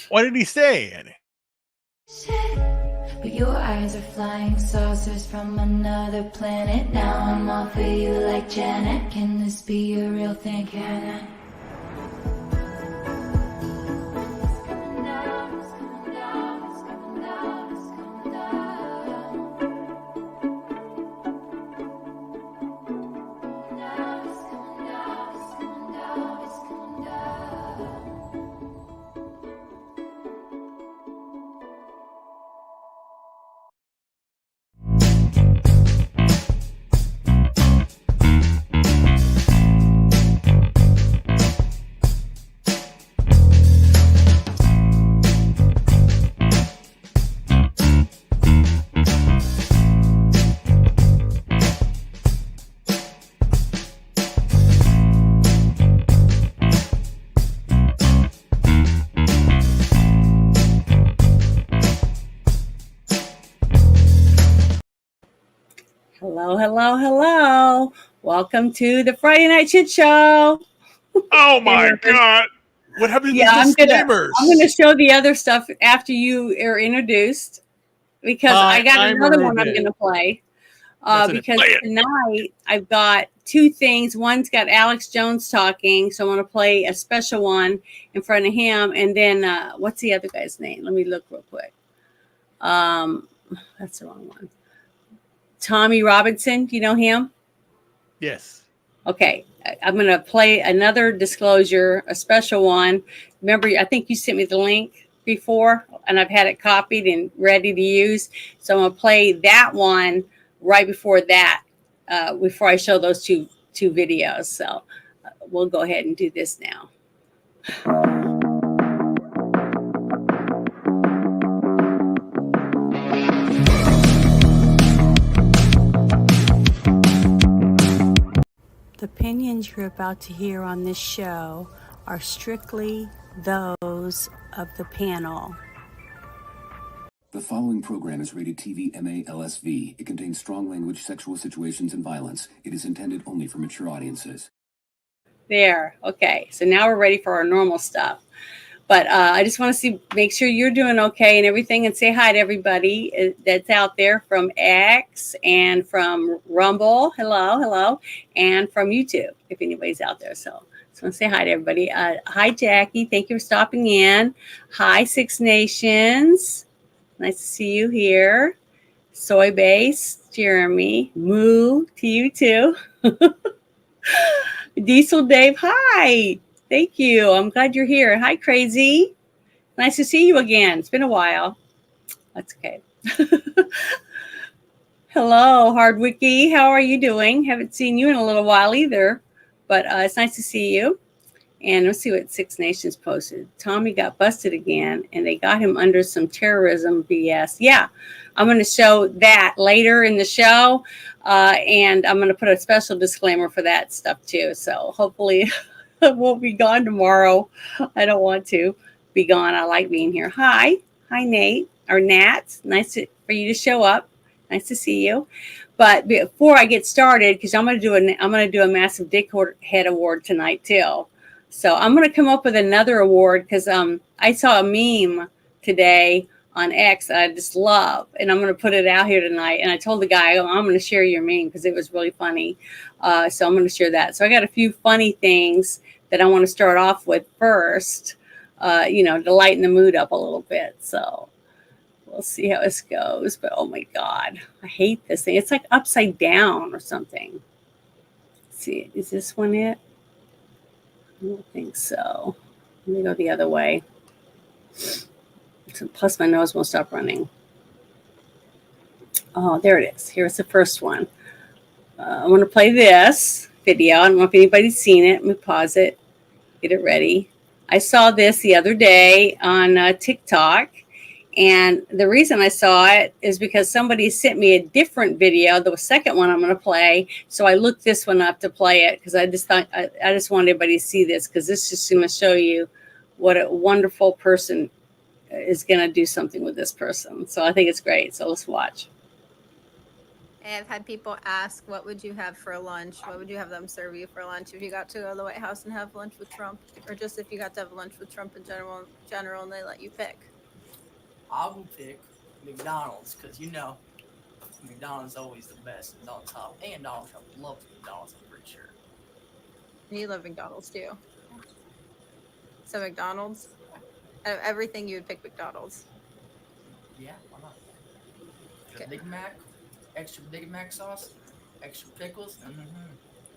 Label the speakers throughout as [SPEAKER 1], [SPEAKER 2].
[SPEAKER 1] What did he say?
[SPEAKER 2] But your eyes are flying saucers from another planet. Now I'm all for you like Janet. Can this be a real thing? Can it?
[SPEAKER 3] Hello. Welcome to the Friday Night Shit Show.
[SPEAKER 1] Oh my God. What happened to the disclaimers?
[SPEAKER 3] I'm going to show the other stuff after you are introduced because I got another one I'm going to play. Because tonight I've got two things. One's got Alex Jones talking, so I'm going to play a special one in front of him. And then what's the other guy's name? Let me look real quick. That's the wrong one. Tommy Robinson. Do you know him?
[SPEAKER 1] Yes.
[SPEAKER 3] Okay. I'm going to play another disclosure, a special one. Remember, I think you sent me the link before, and I've had it copied and ready to use. So I'm going to play that one right before that, before I show those two videos. So we'll go ahead and do this now. The opinions you're about to hear on this show are strictly those of the panel.
[SPEAKER 4] The following program is rated TV MA-LSV. It contains strong language, sexual situations, and violence. It is intended only for mature audiences.
[SPEAKER 3] There. Okay. So now we're ready for our normal stuff. But I just want to make sure you're doing okay and everything, and say hi to everybody that's out there from X and from Rumble. Hello. And from YouTube, if anybody's out there. So I just want to say hi to everybody. Hi, Jackie. Thank you for stopping in. Hi, Six Nations. Nice to see you here. Soy Base, Jeremy. Moo to you too. Diesel Dave, hi. Thank you. I'm glad you're here. Hi, Crazy. Nice to see you again. It's been a while. That's okay. Hello, Hardwicky. How are you doing? Haven't seen you in a little while either, but it's nice to see you. And let's see what Six Nations posted. Tommy got busted again, and they got him under some terrorism BS. Yeah, I'm going to show that later in the show, and I'm going to put a special disclaimer for that stuff too. So hopefully I won't be gone tomorrow. I don't want to be gone. I like being here. Hi, Nate or Nat. Nice for you to show up. Nice to see you. But before I get started, because I'm going to do a massive dick head award tonight too. So I'm going to come up with another award because I saw a meme today on X that I just love, and I'm going to put it out here tonight. And I told the guy, I'm going to share your meme because it was really funny. So I'm going to share that. So I got a few funny things that I want to start off with first, to lighten the mood up a little bit. So we'll see how this goes. But oh my God, I hate this thing. It's like upside down or something. Let's see, is this one it? I don't think so. Let me go the other way. Plus my nose won't stop running. Oh, there it is. Here's the first one. I want to play this video. I don't know if anybody's seen it. Let me pause it. Get it ready. I saw this the other day on TikTok. And the reason I saw it is because somebody sent me a different video, the second one I'm going to play. So I looked this one up to play it because I just thought I just wanted everybody to see this, because this is just going to show you what a wonderful person is going to do something with this person. So I think it's great. So let's watch.
[SPEAKER 5] I've had people ask, what would you have for lunch? What would you have them serve you for lunch if you got to go to the White House and have lunch with Trump, or just if you got to have lunch with Trump in general, and they let you pick?
[SPEAKER 6] I will pick McDonald's because McDonald's is always the best. It's on top, and Donald Trump loves McDonald's. I'm pretty sure.
[SPEAKER 5] You love McDonald's too. So McDonald's, out of everything, you would pick McDonald's.
[SPEAKER 6] Yeah, why not?
[SPEAKER 5] Okay.
[SPEAKER 6] Big Mac, extra Big Mac sauce, extra pickles.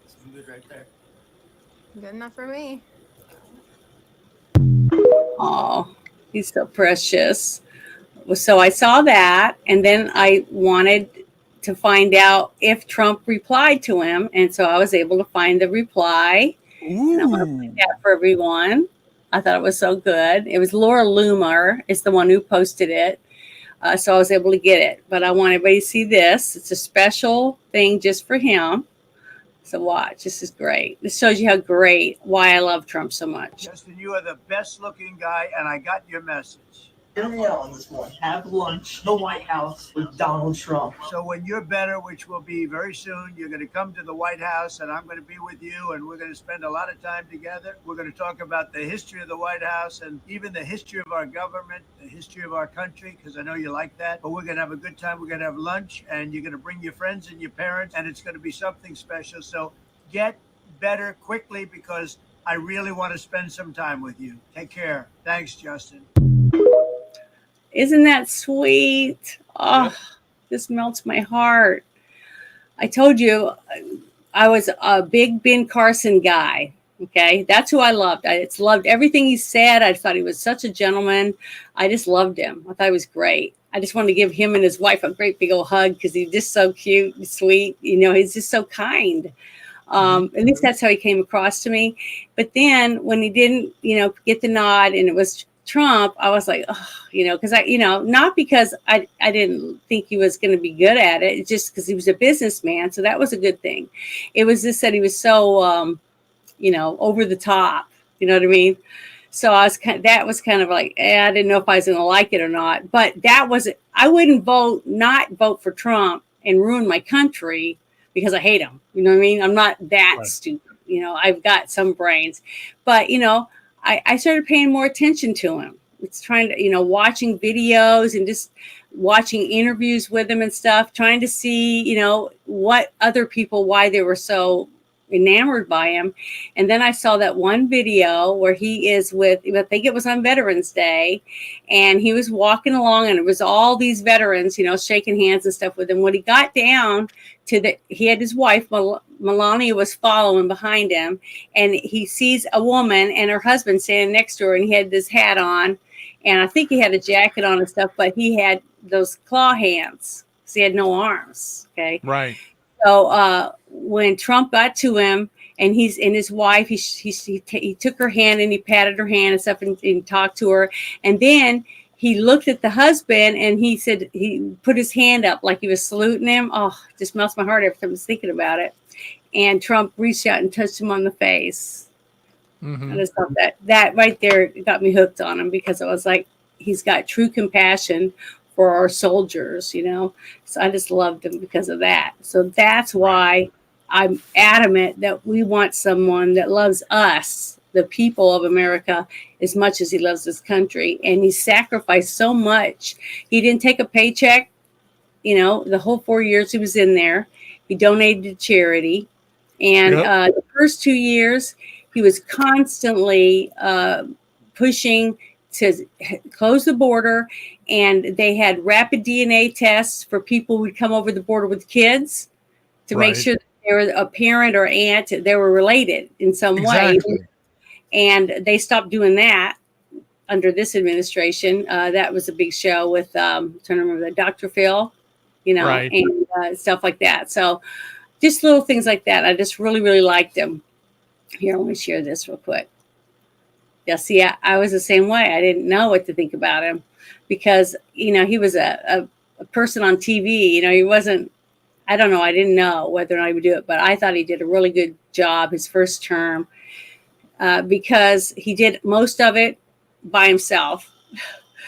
[SPEAKER 6] It's good right there.
[SPEAKER 5] Good enough for me.
[SPEAKER 3] Oh, he's so precious. So I saw that, and then I wanted to find out if Trump replied to him, and so I was able to find the reply. And I want to play that for everyone. I thought it was so good. It was Laura Loomer is the one who posted it, so I was able to get it. But I want everybody to see this. It's a special thing just for him. So watch. This is great. This shows you why I love Trump so much.
[SPEAKER 7] Justin, you are the best looking guy, and I got your message.
[SPEAKER 8] On this one. Have lunch, the White House with Donald Trump.
[SPEAKER 7] So when you're better, which will be very soon, you're going to come to the White House, and I'm going to be with you, and we're going to spend a lot of time together. We're going to talk about the history of the White House and even the history of our government, the history of our country, because I know you like that. But we're going to have a good time. We're going to have lunch, and you're going to bring your friends and your parents, and it's going to be something special. So get better quickly, because I really want to spend some time with you. Take care. Thanks, Justin.
[SPEAKER 3] Isn't that sweet? Oh, this melts my heart. I told you I was a big Ben Carson guy. Okay, that's who I loved. I just loved everything he said. I thought he was such a gentleman. I just loved him. I thought he was great. I just wanted to give him and his wife a great big old hug because he's just so cute and sweet. He's just so kind. At least that's how he came across to me. But then when he didn't, get the nod and it was Trump, I was like, because not because I didn't think he was going to be good at it, just because he was a businessman. So that was a good thing. It was just that he was so, over the top. You know what I mean? So that was kind of like, I didn't know if I was going to like it or not. But I wouldn't not vote for Trump and ruin my country because I hate him. You know what I mean? I'm not that stupid. I've got some brains, but I started paying more attention to him. It's trying to, watching videos and just watching interviews with him and stuff, trying to see, what other people, why they were so enamored by him. And then I saw that one video where he is with, I think it was on Veterans Day, and he was walking along and it was all these veterans, shaking hands and stuff with him. When he got down to he had his wife, Melania, was following behind him, and he sees a woman and her husband standing next to her, and he had this hat on, and I think he had a jacket on and stuff, but he had those claw hands because he had no arms. Okay.
[SPEAKER 1] Right.
[SPEAKER 3] So when Trump got to him and his wife, he took her hand and he patted her hand and stuff and talked to her. And then he looked at the husband and he said, he put his hand up like he was saluting him. Oh, it just melts my heart every time I was thinking about it. And Trump reached out and touched him on the face. I just thought that right there got me hooked on him, because I was like, he's got true compassion for our soldiers, So I just loved him because of that. So that's why I'm adamant that we want someone that loves us, the people of America, as much as he loves this country. And he sacrificed so much. He didn't take a paycheck, the whole 4 years he was in there. He donated to charity. And the first 2 years, he was constantly pushing to close the border. And they had rapid DNA tests for people who would come over the border with kids to make sure that they were a parent or aunt, they were related in some way. And they stopped doing that under this administration. That was a big show with, I'm trying to remember, Dr. Phil, and stuff like that. So just little things like that. I just really, really liked him. Here, let me share this real quick. Yeah, see, I was the same way. I didn't know what to think about him because, he was a person on TV. He wasn't, I don't know. I didn't know whether or not he would do it, but I thought he did a really good job his first term because he did most of it by himself.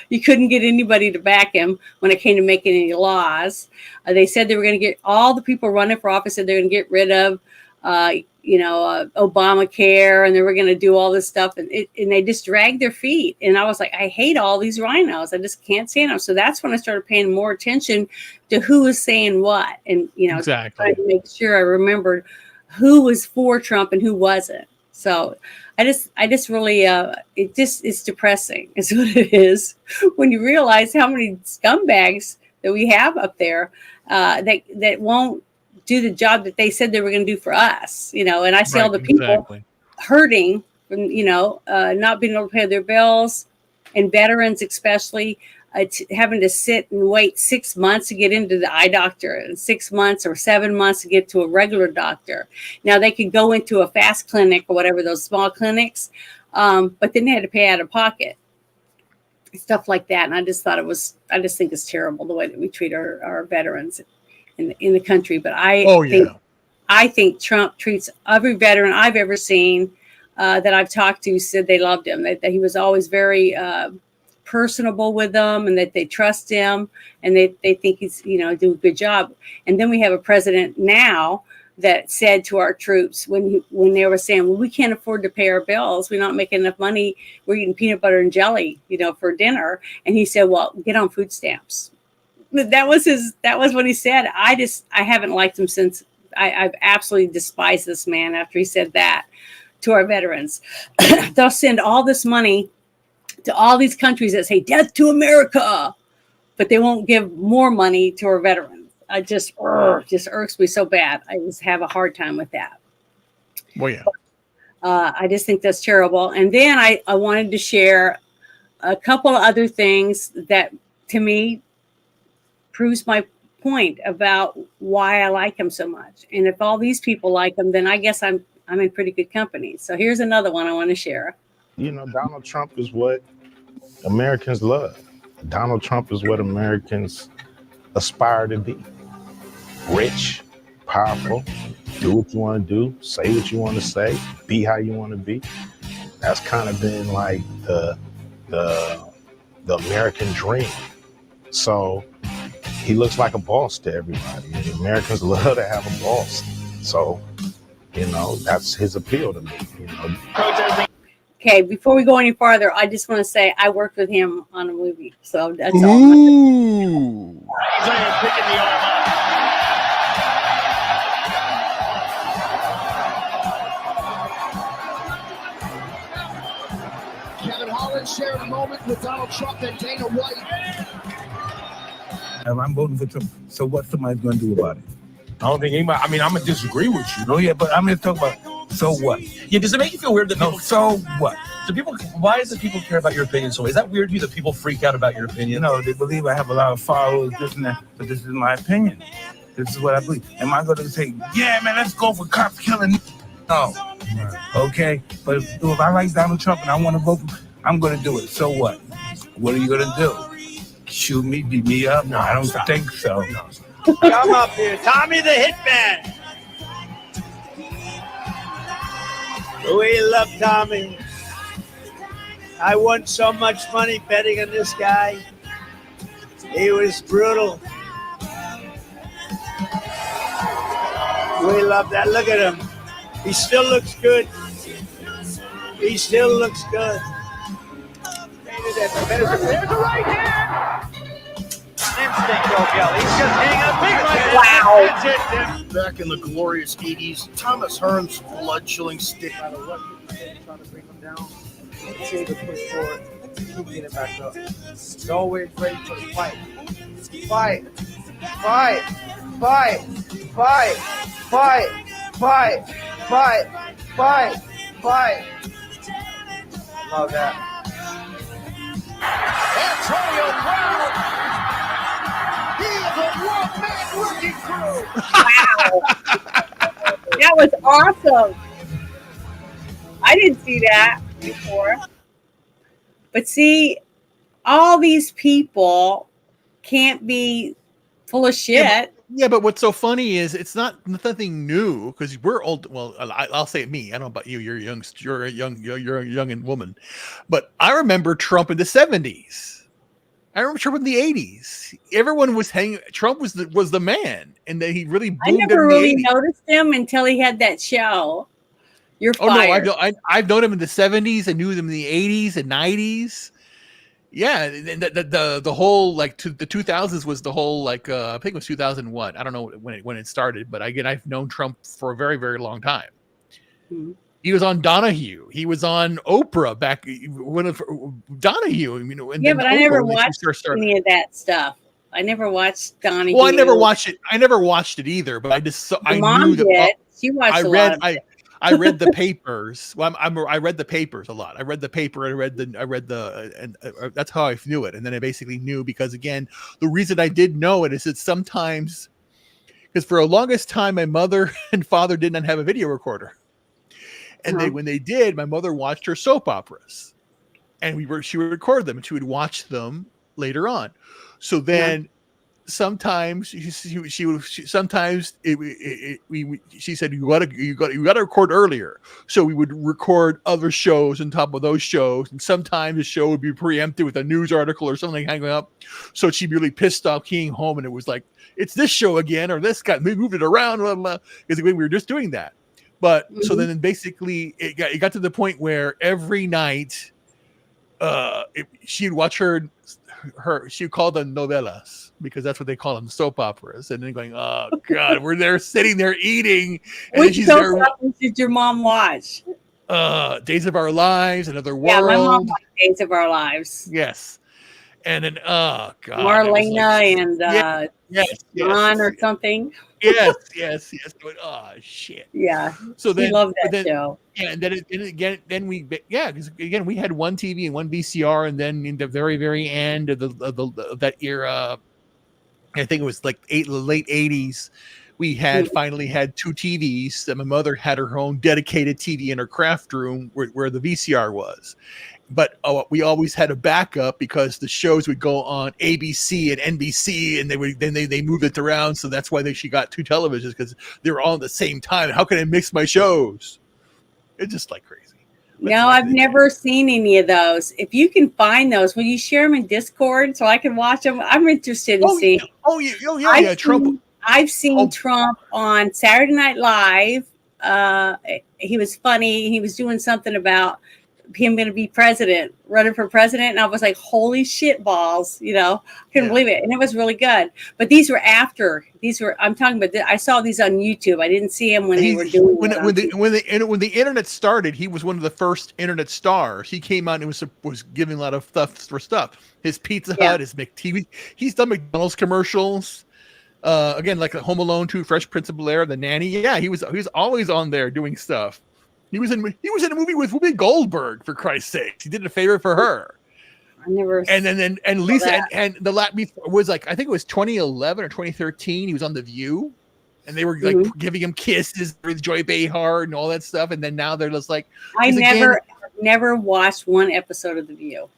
[SPEAKER 3] You couldn't get anybody to back him when it came to making any laws. They said they were going to get all the people running for office, said they're going to get rid of, Obamacare, and they were going to do all this stuff. And they just dragged their feet. And I was like, I hate all these rhinos. I just can't stand them. So that's when I started paying more attention to who was saying what. And,
[SPEAKER 1] Exactly.
[SPEAKER 3] trying to make sure I remembered who was for Trump and who wasn't. So I just really, it's depressing is what it is when you realize how many scumbags that we have up there that won't do the job that they said they were going to do for us, and I see all the people hurting from, not being able to pay their bills, and veterans, especially having to sit and wait 6 months to get into the eye doctor, and 6 months or 7 months to get to a regular doctor. Now they could go into a fast clinic or whatever, those small clinics, but then they had to pay out of pocket, stuff like that. And I just think it's terrible the way that we treat our veterans in the country. But I think Trump treats every veteran I've ever seen that I've talked to said they loved him, that he was always very personable with them, and that they trust him, and they think he's do a good job. And then we have a president now that said to our troops when they were saying, well, we can't afford to pay our bills, we're not making enough money, we're eating peanut butter and jelly for dinner, and he said, well, get on food stamps. That was what he said. I haven't liked him since. I've absolutely despised this man after he said that to our veterans. They'll send all this money to all these countries that say death to America, but they won't give more money to our veterans. I just irks me so bad. I just have a hard time with that.
[SPEAKER 1] Well, yeah.
[SPEAKER 3] I just think that's terrible. And then I wanted to share a couple of other things that to me proves my point about why I like him so much. And if all these people like him, then I guess I'm in pretty good company. So here's another one I want to share.
[SPEAKER 9] Donald Trump is what Americans love. Donald Trump is what Americans aspire to be. Rich, powerful, do what you want to do, say what you want to say, be how you want to be. That's kind of been like the American dream. So he looks like a boss to everybody. And Americans love to have a boss. So, that's his appeal to me.
[SPEAKER 3] Okay, before we go any farther, I just want to say I worked with him on a movie. So that's all.
[SPEAKER 1] Ooh.
[SPEAKER 10] Kevin Holland shared a moment with Donald Trump and Dana White.
[SPEAKER 11] If I'm voting for Trump, so what somebody's going to do about it? I don't think anybody, I'm going to disagree with you. No, yeah, but I'm going to talk about, so what?
[SPEAKER 12] Yeah, does it make you feel weird that people...
[SPEAKER 11] No, so what?
[SPEAKER 12] Why does it people care about your opinion so much? Is that weird to you that people freak out about your opinion?
[SPEAKER 11] They believe I have a lot of followers, this and that, but this is my opinion. This is what I believe. Am I going to say, yeah, man, let's go for cops killing? No. Okay, but if I like Donald Trump and I want to vote for him, I'm going to do it. So what? What are you going to do? Shoot me, beat me up? No, I don't think so.
[SPEAKER 7] Come up here, Tommy the Hitman. We love Tommy. I won so much money betting on this guy. He was brutal. We love that. Look at him. He still looks good. He still looks good. There's a right hand. Instinct, O'Kelly. He's just hitting a big right.
[SPEAKER 3] Wow.
[SPEAKER 10] Back in the glorious 80s, Thomas Hearns' blood-chilling stick. No matter what people trying to bring him down, continue to push forward, keep getting back up. He's always ready for the fight. Fight. Fight. Fight. Fight. Fight. Fight. Fight. Fight. Fight. Love that. Antonio Brown. He is a one-man working crew.
[SPEAKER 3] Wow. That was awesome. I didn't see that before. But see, all these people can't be full of shit.
[SPEAKER 1] Yeah, but what's so funny is it's nothing new because we're old. Well, I'll say me. I don't know about you. You're a young woman, but I remember Trump in the 70s. I remember Trump in the 80s. Everyone was hanging. Trump was the man, and then he really
[SPEAKER 3] I
[SPEAKER 1] boomed
[SPEAKER 3] never
[SPEAKER 1] in the
[SPEAKER 3] really
[SPEAKER 1] 80s.
[SPEAKER 3] noticed him until he had that show. You're
[SPEAKER 1] Oh no,
[SPEAKER 3] fired.
[SPEAKER 1] I've known him in the 70s. I knew him in the 80s and 90s. Yeah, and the whole like the 2000s was the whole like I think it was 2001. I don't know when it started, but again, I've known Trump for a very very long time.
[SPEAKER 3] Mhm.
[SPEAKER 1] He was on Donahue. He was on Oprah back when Donahue. You know, and
[SPEAKER 3] Yeah,
[SPEAKER 1] then
[SPEAKER 3] but I
[SPEAKER 1] Oprah,
[SPEAKER 3] never
[SPEAKER 1] when she
[SPEAKER 3] watched
[SPEAKER 1] first started.
[SPEAKER 3] any of that stuff. I never watched Donahue.
[SPEAKER 1] Well, I never watched it. I never watched it either. But I just
[SPEAKER 3] My
[SPEAKER 1] I
[SPEAKER 3] mom
[SPEAKER 1] knew that.
[SPEAKER 3] did. She watched a lot of it.
[SPEAKER 1] I read the papers. Well, I read the papers a lot. I read the paper. I read the, and that's how I knew it. And then I basically knew because again, the reason I did know it is that sometimes, because for the longest time, my mother and father did not have a video recorder, and when they did, my mother watched her soap operas, and she would record them, and she would watch them later on. So then. Sometimes she said you gotta record earlier, so we would record other shows on top of those shows, and sometimes the show would be preempted with a news article or something hanging up, so she'd be really pissed off keying home, and it was like it's this show again or this guy moved it around, because we were just doing that. But so then basically it got to the point where every night she'd watch she called them novelas because that's what they call them, soap operas, and then going, oh god, we're there sitting there eating, and
[SPEAKER 3] Which soap operas did your mom watch?
[SPEAKER 1] Days of Our Lives, Another World.
[SPEAKER 3] Yeah, my mom watched Days of Our Lives.
[SPEAKER 1] Yes, and then oh god,
[SPEAKER 3] Marlena and
[SPEAKER 1] John
[SPEAKER 3] or something.
[SPEAKER 1] yes. Going, oh shit.
[SPEAKER 3] Yeah.
[SPEAKER 1] So then,
[SPEAKER 3] loved that show.
[SPEAKER 1] Yeah, and then we because again we had one TV and one VCR, and then in the very very end of that era, I think it was like late 80s, we had finally had two TVs. That my mother had her own dedicated TV in her craft room where the VCR was. But we always had a backup because the shows would go on ABC and NBC, and they moved it around. So that's why she got two televisions, because they were all at the same time. How can I mix my shows? It's just like crazy.
[SPEAKER 3] No, I've never seen any of those. If you can find those, will you share them in Discord so I can watch them? I'm interested in seeing.
[SPEAKER 1] Yeah, Trump.
[SPEAKER 3] I've seen Trump on Saturday Night Live. He was funny. He was doing something about him going to be running for president, and I was like, holy shit balls, couldn't believe it. And it was really good. But I'm talking about I saw these on YouTube. I didn't see him when they were doing
[SPEAKER 1] when the internet started. He was one of the first internet stars. He came out and was giving a lot of stuff. His Pizza Hut, his McTV. He's done McDonald's commercials. Again, like Home Alone 2, Fresh Prince of Bel-Air, The Nanny. Yeah, he was always on there doing stuff. He was in a movie with Whoopi Goldberg, for Christ's sake. He did a favor for her.
[SPEAKER 3] I never.
[SPEAKER 1] And then Lisa and the last was like, I think it was 2011 or 2013. He was on The View, and they were like giving him kisses with Joy Behar and all that stuff. And then now they're just like,
[SPEAKER 3] I never watched one episode of The View.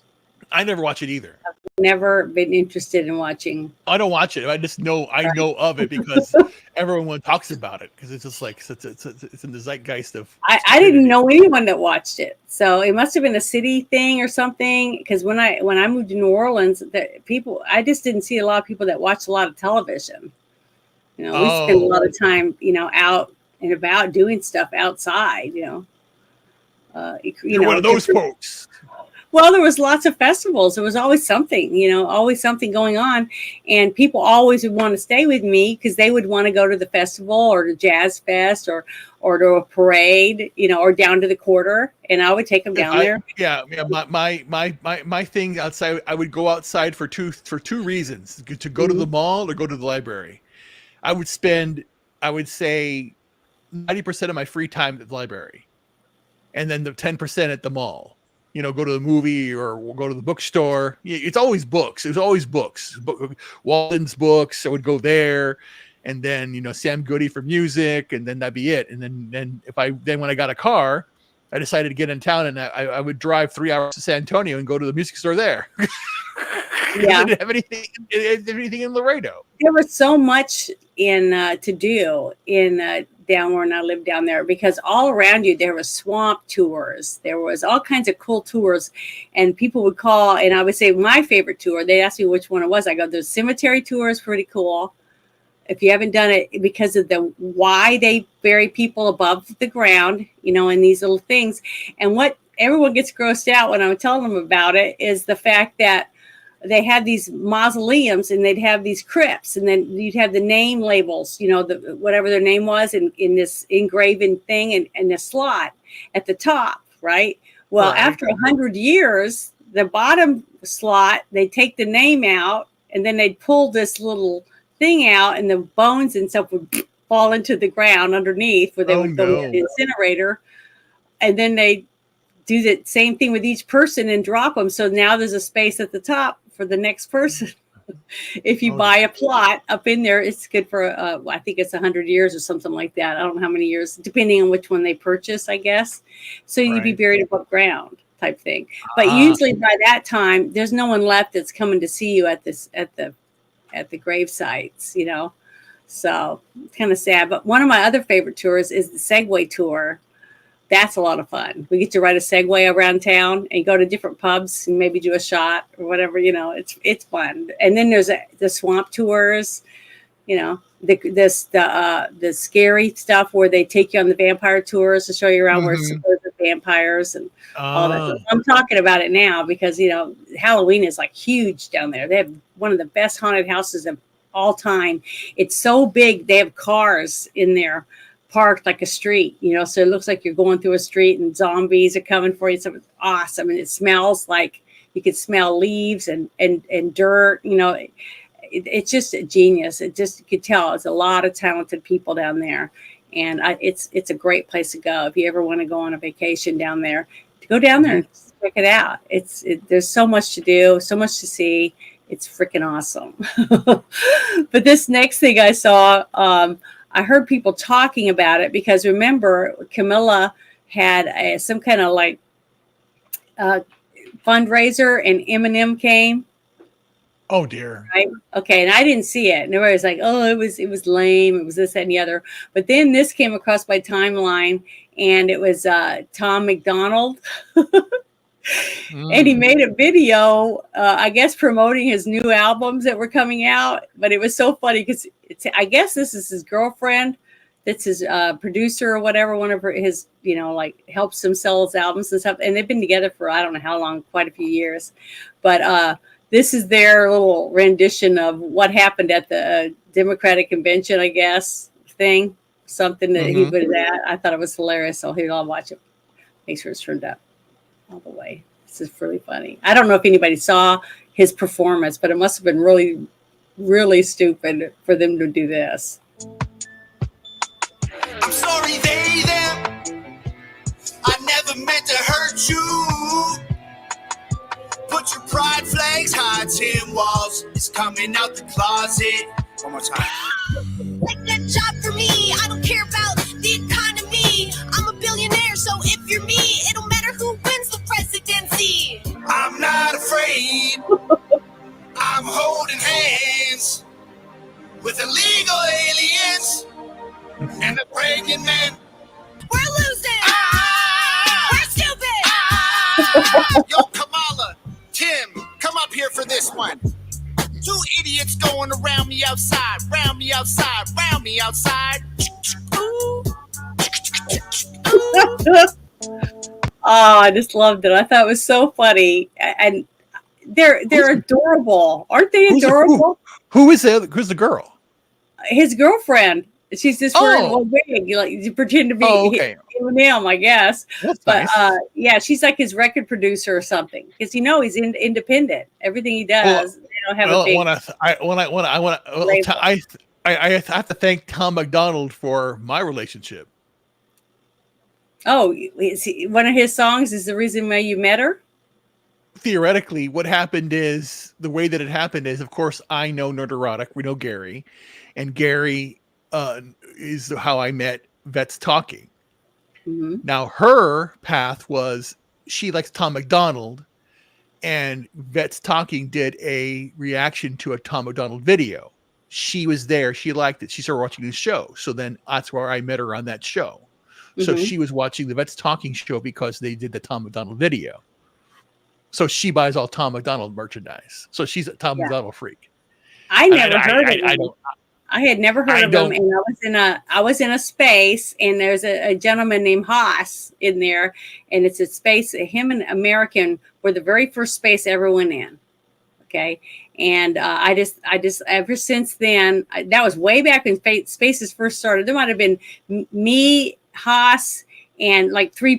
[SPEAKER 1] I never watch it either.
[SPEAKER 3] I've never been interested in watching.
[SPEAKER 1] I don't watch it. I just know of it because everyone talks about it, because it's just like it's in the zeitgeist of.
[SPEAKER 3] I didn't know anyone that watched it, so it must have been a city thing or something. Because when I moved to New Orleans, I just didn't see a lot of people that watched a lot of television. We spend a lot of time, out and about doing stuff outside. You're
[SPEAKER 1] one of those folks.
[SPEAKER 3] Well, there was lots of festivals. There was always something, always something going on. And people always would want to stay with me because they would want to go to the festival or to Jazz Fest or to a parade, or down to the quarter. And I would take them down there.
[SPEAKER 1] Yeah. My thing outside, I would go outside for two reasons: to go to the mall or go to the library. I would spend, I would say, 90% of my free time at the library, and then the 10% at the mall. Go to the movie or we'll go to the bookstore. It's always books. It was always books. Walden's books. I would go there, and then Sam Goody for music, and then that'd be it. And then when I got a car, I decided to get in town, and I would drive 3 hours to San Antonio and go to the music store there.
[SPEAKER 3] Yeah,
[SPEAKER 1] I didn't have anything in Laredo.
[SPEAKER 3] There was so much to do in down when I lived down there, because all around you there was swamp tours, there was all kinds of cool tours, and people would call and I would say my favorite tour. They asked me which one it was. I go, the cemetery tour is pretty cool. If you haven't done it, because of the why they bury people above the ground, you know, in these little things. And what everyone gets grossed out when I'm telling them about it is the fact that they had these mausoleums and they'd have these crypts, and then you'd have the name labels, you know, whatever their name was in this engraven thing and the slot at the top, right? Well,
[SPEAKER 1] Right.
[SPEAKER 3] after 100 years, the bottom slot, they take the name out and then they'd pull this little thing out and the bones and stuff would fall into the ground underneath where they would go to the incinerator. And then they do the same thing with each person and drop them. So now there's a space at the top for the next person. If you buy a plot up in there, it's good for, I think it's 100 years or something like that. I don't know how many years, depending on which one they purchase, I guess. So you'd be buried above ground type thing. But usually by that time, there's no one left that's coming to see you at the grave sites, you know. So it's kind of sad. But one of my other favorite tours is the Segway tour. That's a lot of fun. We get to ride a Segway around town and go to different pubs and maybe do a shot or whatever, you know. It's fun. And then there's the swamp tours, you know, the scary stuff where they take you on the vampire tours to show you around where supposed vampires and all that stuff. I'm talking about it now because, you know, Halloween is like huge down there. They have one of the best haunted houses of all time. It's so big. They have cars in there parked like a street, you know, so it looks like you're going through a street and zombies are coming for you. So it's awesome. And it smells like you could smell leaves and dirt, you know. It's just a genius. It just, you could tell it's a lot of talented people down there. And it's a great place to go. If you ever want to go on a vacation down there, to go down there and check it out. There's so much to do, so much to see. It's freaking awesome. But this next thing I saw, I heard people talking about it because remember, Camilla had some kind of like fundraiser and Eminem came.
[SPEAKER 1] Oh dear.
[SPEAKER 3] Right? Okay, and I didn't see it. And everybody was like, "Oh, it was lame. It was this, that, and the other." But then this came across my timeline, and it was Tom McDonald, and he made a video, I guess, promoting his new albums that were coming out. But it was so funny because I guess this is his girlfriend, that's his producer or whatever. One of his, you know, like helps him sell his albums and stuff. And they've been together for I don't know how long, quite a few years, but. This is their little rendition of what happened at the Democratic convention, I guess, thing. Something that he put at. I thought it was hilarious. So here, I'll watch it. Make sure it's turned up all the way. This is really funny. I don't know if anybody saw his performance, but it must have been really, really stupid for them to do this.
[SPEAKER 13] I'm sorry, them. I never meant to hurt you. Put your pride flags high, tin walls. It's coming out the closet. One more time.
[SPEAKER 14] Take that job for me. I don't care about the economy. I'm a billionaire, so if you're me, it don't matter who wins the presidency.
[SPEAKER 13] I'm not afraid. I'm holding hands with illegal aliens and a pregnant man.
[SPEAKER 14] We're losing. We're stupid.
[SPEAKER 13] Yo, Kamala. Tim, come up here for this one. Two idiots going around me outside, round me outside, round me outside.
[SPEAKER 3] Oh, I just loved it. I thought it was so funny, and they're adorable, aren't they? Adorable.
[SPEAKER 1] Who's the girl?
[SPEAKER 3] His girlfriend. She's just wearing a wig, like you pretend to be Eminem, I guess.
[SPEAKER 1] That's
[SPEAKER 3] but
[SPEAKER 1] nice.
[SPEAKER 3] yeah, she's like his record producer or something, because he's independent. Everything he does, they don't have a big.
[SPEAKER 1] I have to thank Tom McDonald for my relationship.
[SPEAKER 3] Oh, one of his songs is the reason why you met her?
[SPEAKER 1] Theoretically, what happened is, the way that it happened is, of course, I know Nerderotic. We know Gary. And Gary is how I met Vets Talking. Now, her path was, she likes Tom McDonald. And Vets Talking did a reaction to a Tom McDonald video. she was there. She liked it. She started watching the show. So then that's where I met her on that show. So
[SPEAKER 3] Mhm.
[SPEAKER 1] she was watching the Vets Talking Show because they did the Tom McDonald video. So she buys all Tom McDonald merchandise. So she's a Tom
[SPEAKER 3] Yeah.
[SPEAKER 1] McDonald freak.
[SPEAKER 3] I
[SPEAKER 1] And
[SPEAKER 3] never heard of
[SPEAKER 1] I
[SPEAKER 3] him.
[SPEAKER 1] don't.
[SPEAKER 3] I had never heard
[SPEAKER 1] I
[SPEAKER 3] of him,
[SPEAKER 1] don't.
[SPEAKER 3] and I was in a space, and there's a gentleman named Haas in there, and it's a space. Him and American were the very first space I ever went in. Okay, and I just ever since then, that was way back when spaces first started. There might have been me, Haas, and like three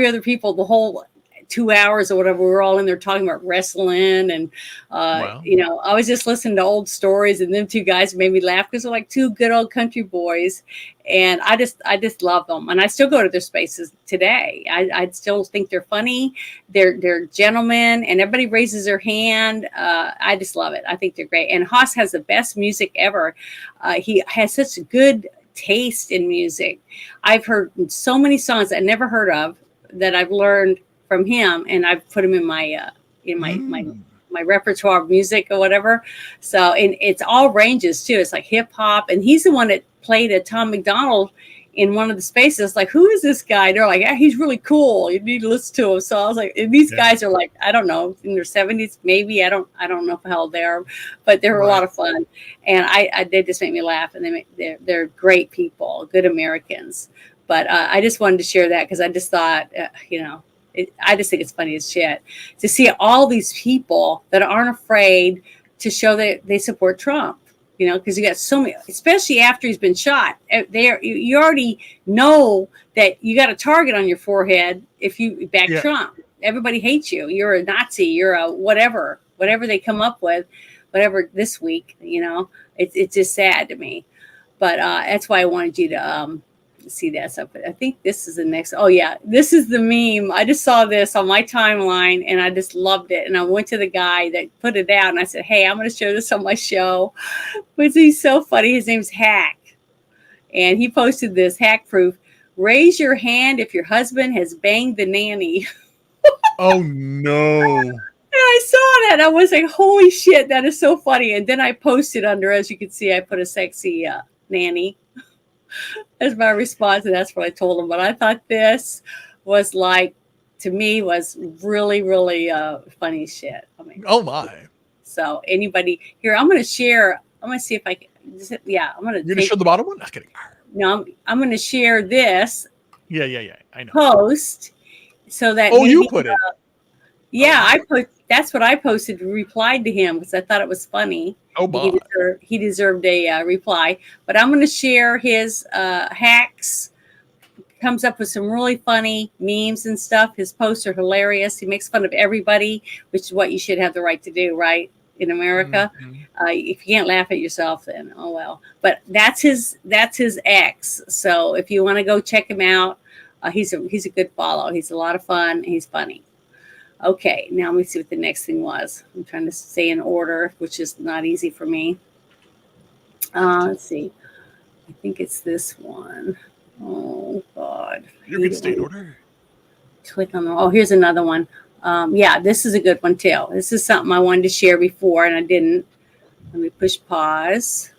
[SPEAKER 3] other people, the whole 2 hours or whatever. We were all in there talking about wrestling, and
[SPEAKER 1] Wow.
[SPEAKER 3] you know, I was just listening to old stories, and them two guys made me laugh because they're like two good old country boys, and I just love them, and I still go to their spaces today. I still think they're funny, they're gentlemen, and everybody raises their hand. I just love it. I think they're great, and Haas has the best music ever. He has such good taste in music. I've heard so many songs I never heard of that I've learned from him, and I've put them in my my repertoire of music or whatever. So, and it's all ranges too. It's like hip hop, and he's the one that played a Tom McDonald in one of the spaces. Like, who is this guy? They're like, yeah, he's really cool. You need to listen to him. So I was like, and these guys are like, I don't know, in their 70s, maybe. I don't know how old they are, but they were a lot of fun, and they just make me laugh, and they're great people, good Americans. But I just wanted to share that because I just thought, you know. I just think it's funny as shit to see all these people that aren't afraid to show that they support Trump, you know, because you got so many, especially after he's been shot. You already know that you got a target on your forehead if you back Trump. Everybody hates you. You're a Nazi. You're a whatever they come up with, whatever this week, you know. It's just sad to me. But that's why I wanted you to see that stuff. But I think this is the next. Oh yeah, this is the meme. I just saw this on my timeline and I just loved it. And I went to the guy that put it out and I said, "Hey, I'm going to show this on my show." But he's so funny. His name's Hack, and he posted this hack proof. Raise your hand if your husband has banged the nanny.
[SPEAKER 1] Oh no.
[SPEAKER 3] And I saw that. I was like, "Holy shit, that is so funny!" And then I posted under, as you can see, I put a sexy nanny as my response, and that's what I told him. But I thought this was like, to me, was really, really funny shit. I mean,
[SPEAKER 1] oh my!
[SPEAKER 3] So anybody here, I'm going to share. I'm going to see if I can. Yeah, I'm going to.
[SPEAKER 1] You're going to show the bottom one? Not kidding.
[SPEAKER 3] No, I'm going to share this.
[SPEAKER 1] Yeah. I know.
[SPEAKER 3] Post so that.
[SPEAKER 1] Oh, you put it.
[SPEAKER 3] Yeah, I put. That's what I posted. Replied to him because I thought it was funny.
[SPEAKER 1] Oh, my.
[SPEAKER 3] He deserved a reply. But I'm going to share his hacks. Comes up with some really funny memes and stuff. His posts are hilarious. He makes fun of everybody, which is what you should have the right to do, right? In America, if you can't laugh at yourself, then oh well. But that's his ex. So if you want to go check him out, he's a good follow. He's a lot of fun. He's funny. Okay, now let me see what the next thing was. I'm trying to stay in order, which is not easy for me. Let's see. I think it's this one. Oh, God.
[SPEAKER 1] You're good to stay in order.
[SPEAKER 3] Click on the. Oh, here's another one. Yeah, this is a good one, too. This is something I wanted to share before, and I didn't. Let me push pause.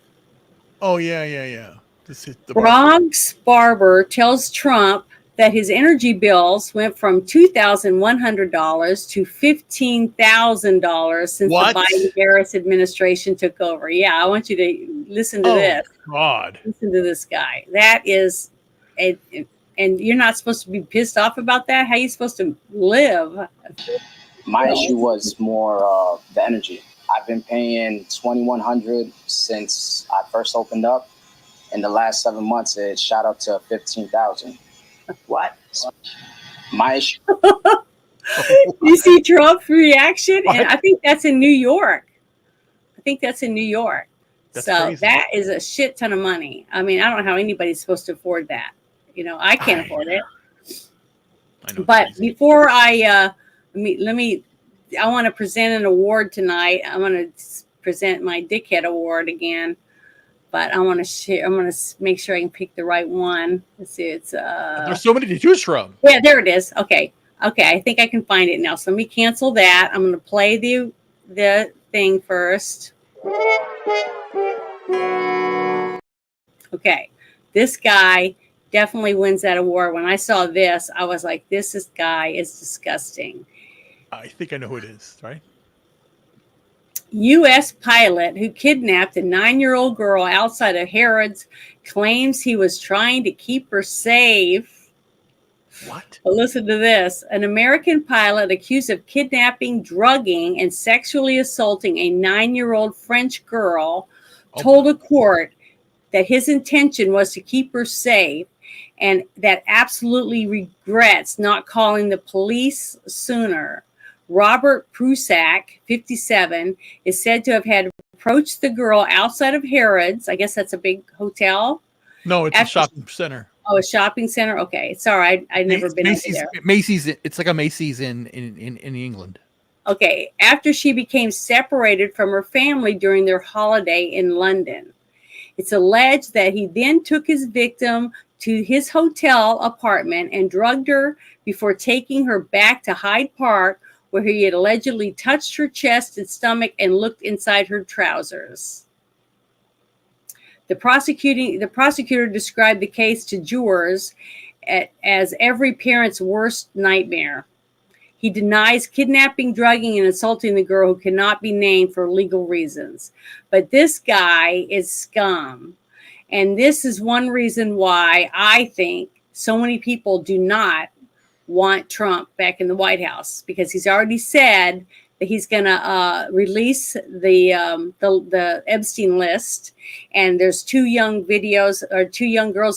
[SPEAKER 1] Oh, yeah. This is the
[SPEAKER 3] Bronx barber tells Trump that his energy bills went from $2,100 to $15,000 since the Biden-Harris administration took over. Yeah, I want you to listen to this.
[SPEAKER 1] God.
[SPEAKER 3] Listen to this guy. That is, and you're not supposed to be pissed off about that? How are you supposed to live?
[SPEAKER 15] My issue was more the energy. I've been paying $2,100 since I first opened up. In the last 7 months, it shot up to $15,000.
[SPEAKER 3] What?
[SPEAKER 15] My issue.
[SPEAKER 3] You see Trump's reaction? What? And I think that's in New York. That's so crazy. That is a shit ton of money. I mean, I don't know how anybody's supposed to afford that. You know, I can't afford it. But before I I want to present an award tonight. I'm going to present my Dickhead Award again. But I want to share. I'm going to make sure I can pick the right one. Let's see. It's
[SPEAKER 1] there's so many to choose from.
[SPEAKER 3] Yeah, there it is. Okay. I think I can find it now. So let me cancel that. I'm going to play the thing first. Okay, this guy definitely wins that award. When I saw this, I was like, guy is disgusting.
[SPEAKER 1] I think I know who it is, right?
[SPEAKER 3] U.S. pilot who kidnapped a 9-year-old girl outside of Harrods claims he was trying to keep her safe.
[SPEAKER 1] What?
[SPEAKER 3] Well, listen to this. An American pilot accused of kidnapping, drugging, and sexually assaulting a 9-year-old French girl told a court that his intention was to keep her safe and that absolutely regrets not calling the police sooner. Robert Prusak, 57, is said to have had approached the girl outside of Harrods. I guess that's a big hotel.
[SPEAKER 1] No, it's a shopping center.
[SPEAKER 3] Oh, a shopping center? Okay. It's all right. I've never been over
[SPEAKER 1] Macy's.
[SPEAKER 3] there.
[SPEAKER 1] Macy's. It's like a Macy's in England.
[SPEAKER 3] Okay. After she became separated from her family during their holiday in London. It's alleged that he then took his victim to his hotel apartment and drugged her before taking her back to Hyde Park, where he had allegedly touched her chest and stomach and looked inside her trousers. The prosecutor described the case to jurors as every parent's worst nightmare. He denies kidnapping, drugging, and assaulting the girl who cannot be named for legal reasons. But this guy is scum. And this is one reason why I think so many people do not want Trump back in the White House, because he's already said that he's going to release the Epstein list. And there's two young girls'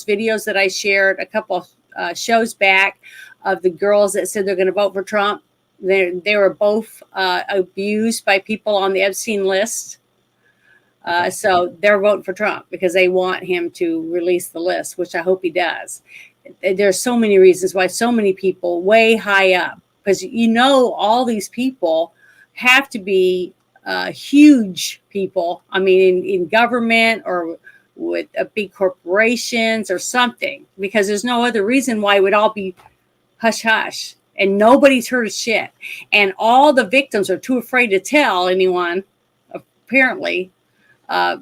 [SPEAKER 3] videos that I shared a couple of shows back of the girls that said they're going to vote for Trump. They were both abused by people on the Epstein list. So they're voting for Trump because they want him to release the list, which I hope he does. There's so many reasons why so many people way high up, because all these people have to be huge people. I mean, in government or with big corporations or something, because there's no other reason why it would all be hush hush and nobody's heard of shit. And all the victims are too afraid to tell anyone, apparently,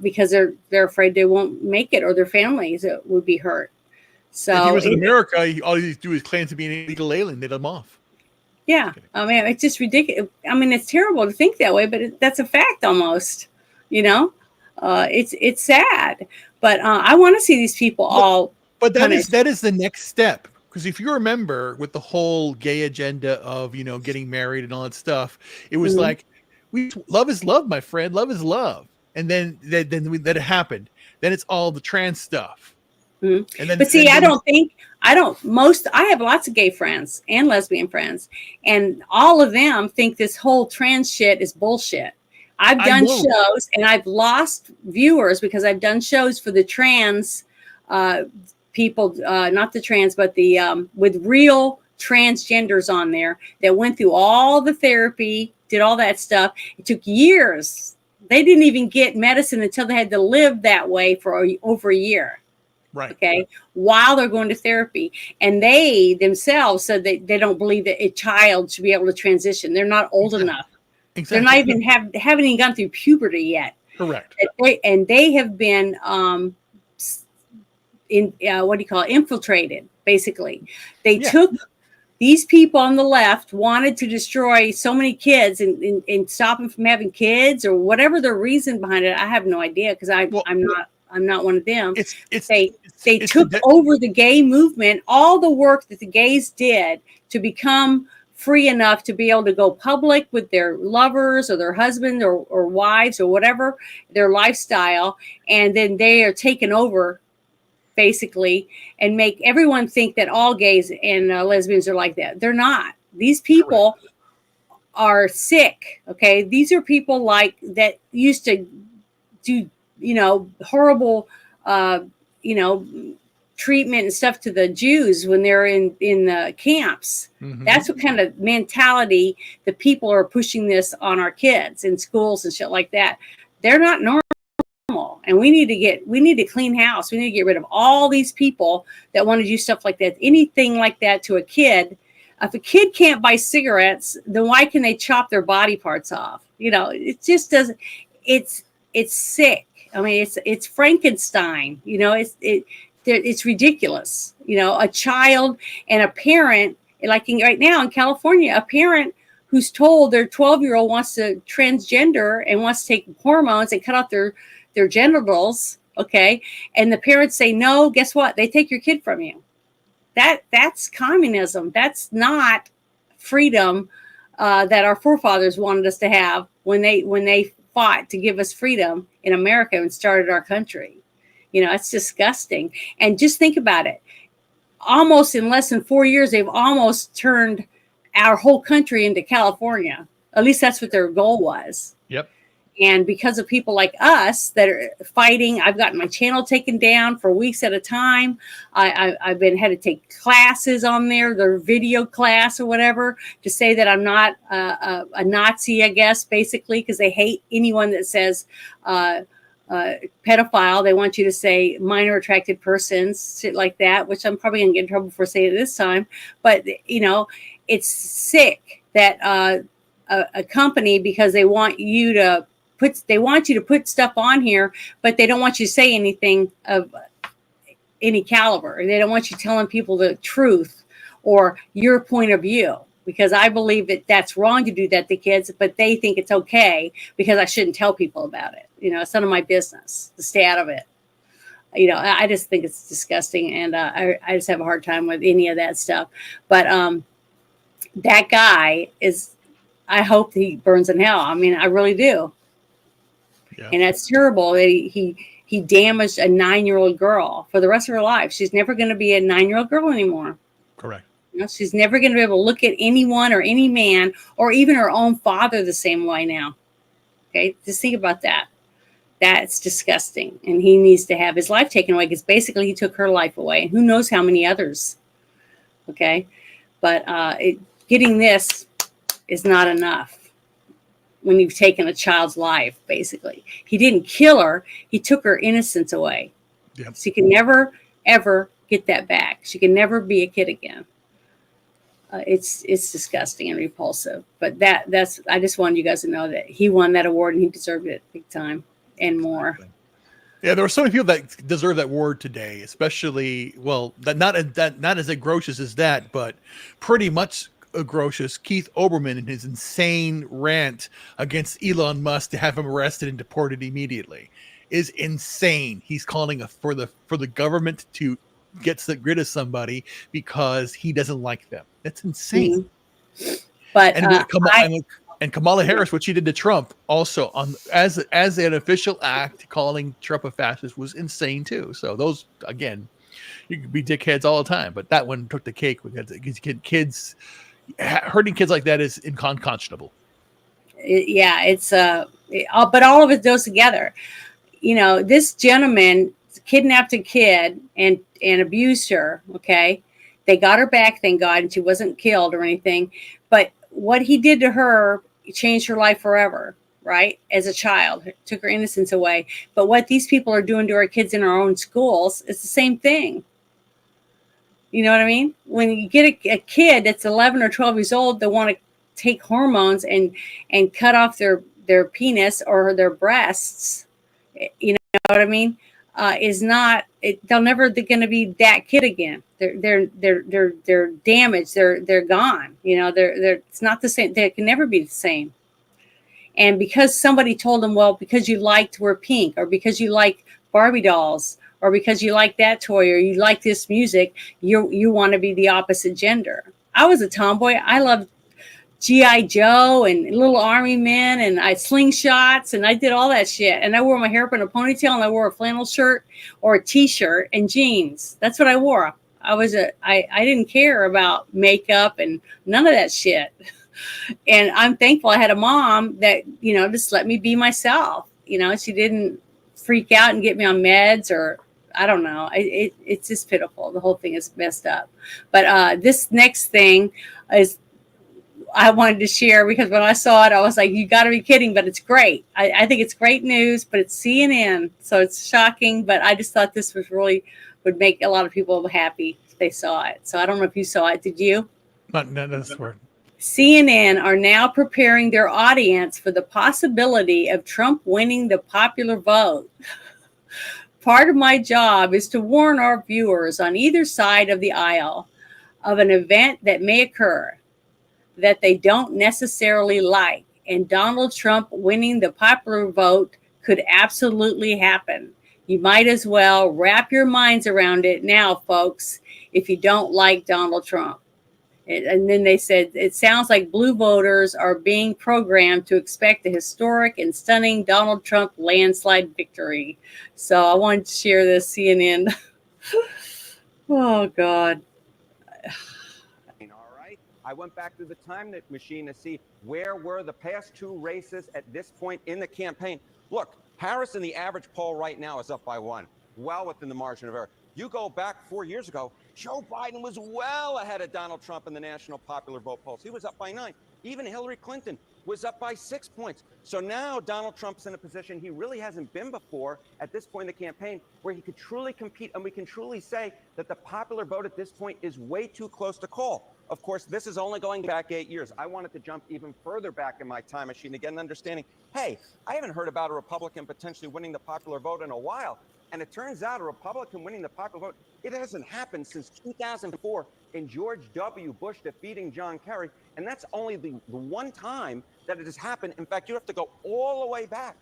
[SPEAKER 3] because they're afraid they won't make it or their families would be hurt. So
[SPEAKER 1] if he was in America, all he do is claim to be an illegal alien. They'd let him off.
[SPEAKER 3] Yeah, I mean, it's just ridiculous. I mean, it's terrible to think that way, but that's a fact almost. It's sad, but I want to see these people all.
[SPEAKER 1] But that is the next step, because if you remember with the whole gay agenda of getting married and all that stuff, it was like love is love, my friend. Love is love, and then that happened. Then it's all the trans stuff.
[SPEAKER 3] Mm-hmm.
[SPEAKER 1] And then,
[SPEAKER 3] but see, I have lots of gay friends and lesbian friends, and all of them think this whole trans shit is bullshit. I've done shows and I've lost viewers because I've done shows for the trans people, not the trans, but the with real transgenders on there that went through all the therapy, did all that stuff. It took years. They didn't even get medicine until they had to live that way for over a year.
[SPEAKER 1] Right.
[SPEAKER 3] Okay. While they're going to therapy, and they themselves said that they don't believe that a child should be able to transition. They're not old enough.
[SPEAKER 1] Exactly.
[SPEAKER 3] They're not even haven't even gone through puberty yet.
[SPEAKER 1] Correct.
[SPEAKER 3] And they have been infiltrated. Basically, they took these people on the left wanted to destroy so many kids and stop them from having kids or whatever the reason behind it. I have no idea because I'm not one of them. They took over the gay movement, all the work that the gays did to become free enough to be able to go public with their lovers or their husbands or wives or whatever, their lifestyle. And then they are taken over basically and make everyone think that all gays and lesbians are like that. They're not. These people are sick. Okay. These are people like that used to do, horrible, treatment and stuff to the Jews when they're in the camps. Mm-hmm. That's what kind of mentality the people are pushing this on our kids in schools and shit like that. They're not normal. And we need to clean house. We need to get rid of all these people that want to do stuff like that. Anything like that to a kid. If a kid can't buy cigarettes, then why can they chop their body parts off? It just doesn't. it's sick. I mean, it's Frankenstein. You know, it's ridiculous. You know, a child and a parent, like right now in California, a parent who's told their 12-year-old wants to transgender and wants to take hormones and cut off their genitals, okay, and the parents say no, guess what? They take your kid from you. That's communism. That's not freedom that our forefathers wanted us to have when they fought to give us freedom in America and started our country. You know, it's disgusting. And just think about it. Almost in less than 4 years, they've almost turned our whole country into California. At least that's what their goal was.
[SPEAKER 1] Yep.
[SPEAKER 3] And because of people like us that are fighting, I've gotten my channel taken down for weeks at a time. I've had to take classes on there, their video class or whatever, to say that I'm not a Nazi, I guess, basically, because they hate anyone that says pedophile. They want you to say minor attracted persons, shit like that, which I'm probably going to get in trouble for saying it this time. But, you know, it's sick that a company, because they want you to put stuff on here, but they don't want you to say anything of any caliber. They don't want you telling people the truth or your point of view, because I believe that that's wrong to do that to kids, but they think it's okay because I shouldn't tell people about it. You know, it's none of my business to stay out of it. You know, I just think it's disgusting, and I just have a hard time with any of that stuff. But that guy I hope he burns in hell. I mean, I really do. Yeah. And that's terrible. He damaged a 9-year-old girl for the rest of her life. She's never going to be a 9-year-old girl anymore.
[SPEAKER 1] Correct.
[SPEAKER 3] You know, she's never going to be able to look at anyone or any man or even her own father the same way now. Okay, just think about that. That's disgusting. And he needs to have his life taken away, because basically he took her life away. And who knows how many others. Okay, but getting this is not enough. When you've taken a child's life, basically. He didn't kill her. He took her innocence away. Yep. She can never, ever get that back. She can never be a kid again. It's disgusting and repulsive. But that's I just wanted you guys to know that he won that award and he deserved it big time and more.
[SPEAKER 1] Yeah, there were so many people that deserve that award today, especially, well, not as atrocious as that, but pretty much atrocious. Keith Olbermann and his insane rant against Elon Musk to have him arrested and deported immediately is insane. He's calling for the government to get rid of somebody because he doesn't like them. That's insane. Mm-hmm. But and Kamala Harris, what she did to Trump, also as an official act, calling Trump a fascist, was insane too. So those, again, you could be dickheads all the time, but that one took the cake because kids. Hurting kids like that is unconscionable.
[SPEAKER 3] Yeah, it's but all of it goes together. You know, this gentleman kidnapped a kid and abused her. Okay, they got her back, thank God, and she wasn't killed or anything. But what he did to her changed her life forever. Right, as a child, took her innocence away. But what these people are doing to our kids in our own schools, it's the same thing. You know what I mean? When you get a kid that's 11 or 12 years old, they want to take hormones and cut off their penis or their breasts. You know what I mean? They're never going to be that kid again. They're damaged. They're gone. You know, it's not the same. They can never be the same. And because somebody told them, well, because you like to wear pink, or because you like Barbie dolls, or because you like that toy, or you like this music, you want to be the opposite gender. I was a tomboy. I loved G.I. Joe and Little Army Men, and I slingshots, and I did all that shit. And I wore my hair up in a ponytail, and I wore a flannel shirt or a T-shirt and jeans. That's what I wore. I didn't care about makeup and none of that shit. And I'm thankful I had a mom that, you know, just let me be myself. You know, she didn't freak out and get me on meds, or I don't know. It's just pitiful. The whole thing is messed up. But this next thing is I wanted to share, because when I saw it, I was like, you got to be kidding, but it's great. I think it's great news, but it's CNN. So it's shocking. But I just thought this was really would make a lot of people happy if they saw it. So I don't know if you saw it. Did you?
[SPEAKER 1] Not that's word.
[SPEAKER 3] CNN are now preparing their audience for the possibility of Trump winning the popular vote. Part of my job is to warn our viewers on either side of the aisle of an event that may occur that they don't necessarily like, and Donald Trump winning the popular vote could absolutely happen. You might as well wrap your minds around it now, folks, if you don't like Donald Trump. And then they said, it sounds like blue voters are being programmed to expect a historic and stunning Donald Trump landslide victory. So I wanted to share this, CNN. Oh, God.
[SPEAKER 16] All right. I went back to the time machine to see where were the past two races at this point in the campaign. Look, Harris in the average poll right now is up by 1, well within the margin of error. You go back 4 years ago, Joe Biden was well ahead of Donald Trump in the national popular vote polls. He was up by 9. Even Hillary Clinton was up by 6 points. So now Donald Trump's in a position he really hasn't been before at this point in the campaign, where he could truly compete, and we can truly say that the popular vote at this point is way too close to call. Of course, this is only going back 8 years. I wanted to jump even further back in my time machine to get an understanding. Hey, I haven't heard about a Republican potentially winning the popular vote in a while. And it turns out a Republican winning the popular vote, it hasn't happened since 2004 in George W. Bush defeating John Kerry. And that's only the one time that it has happened. In fact, you have to go all the way back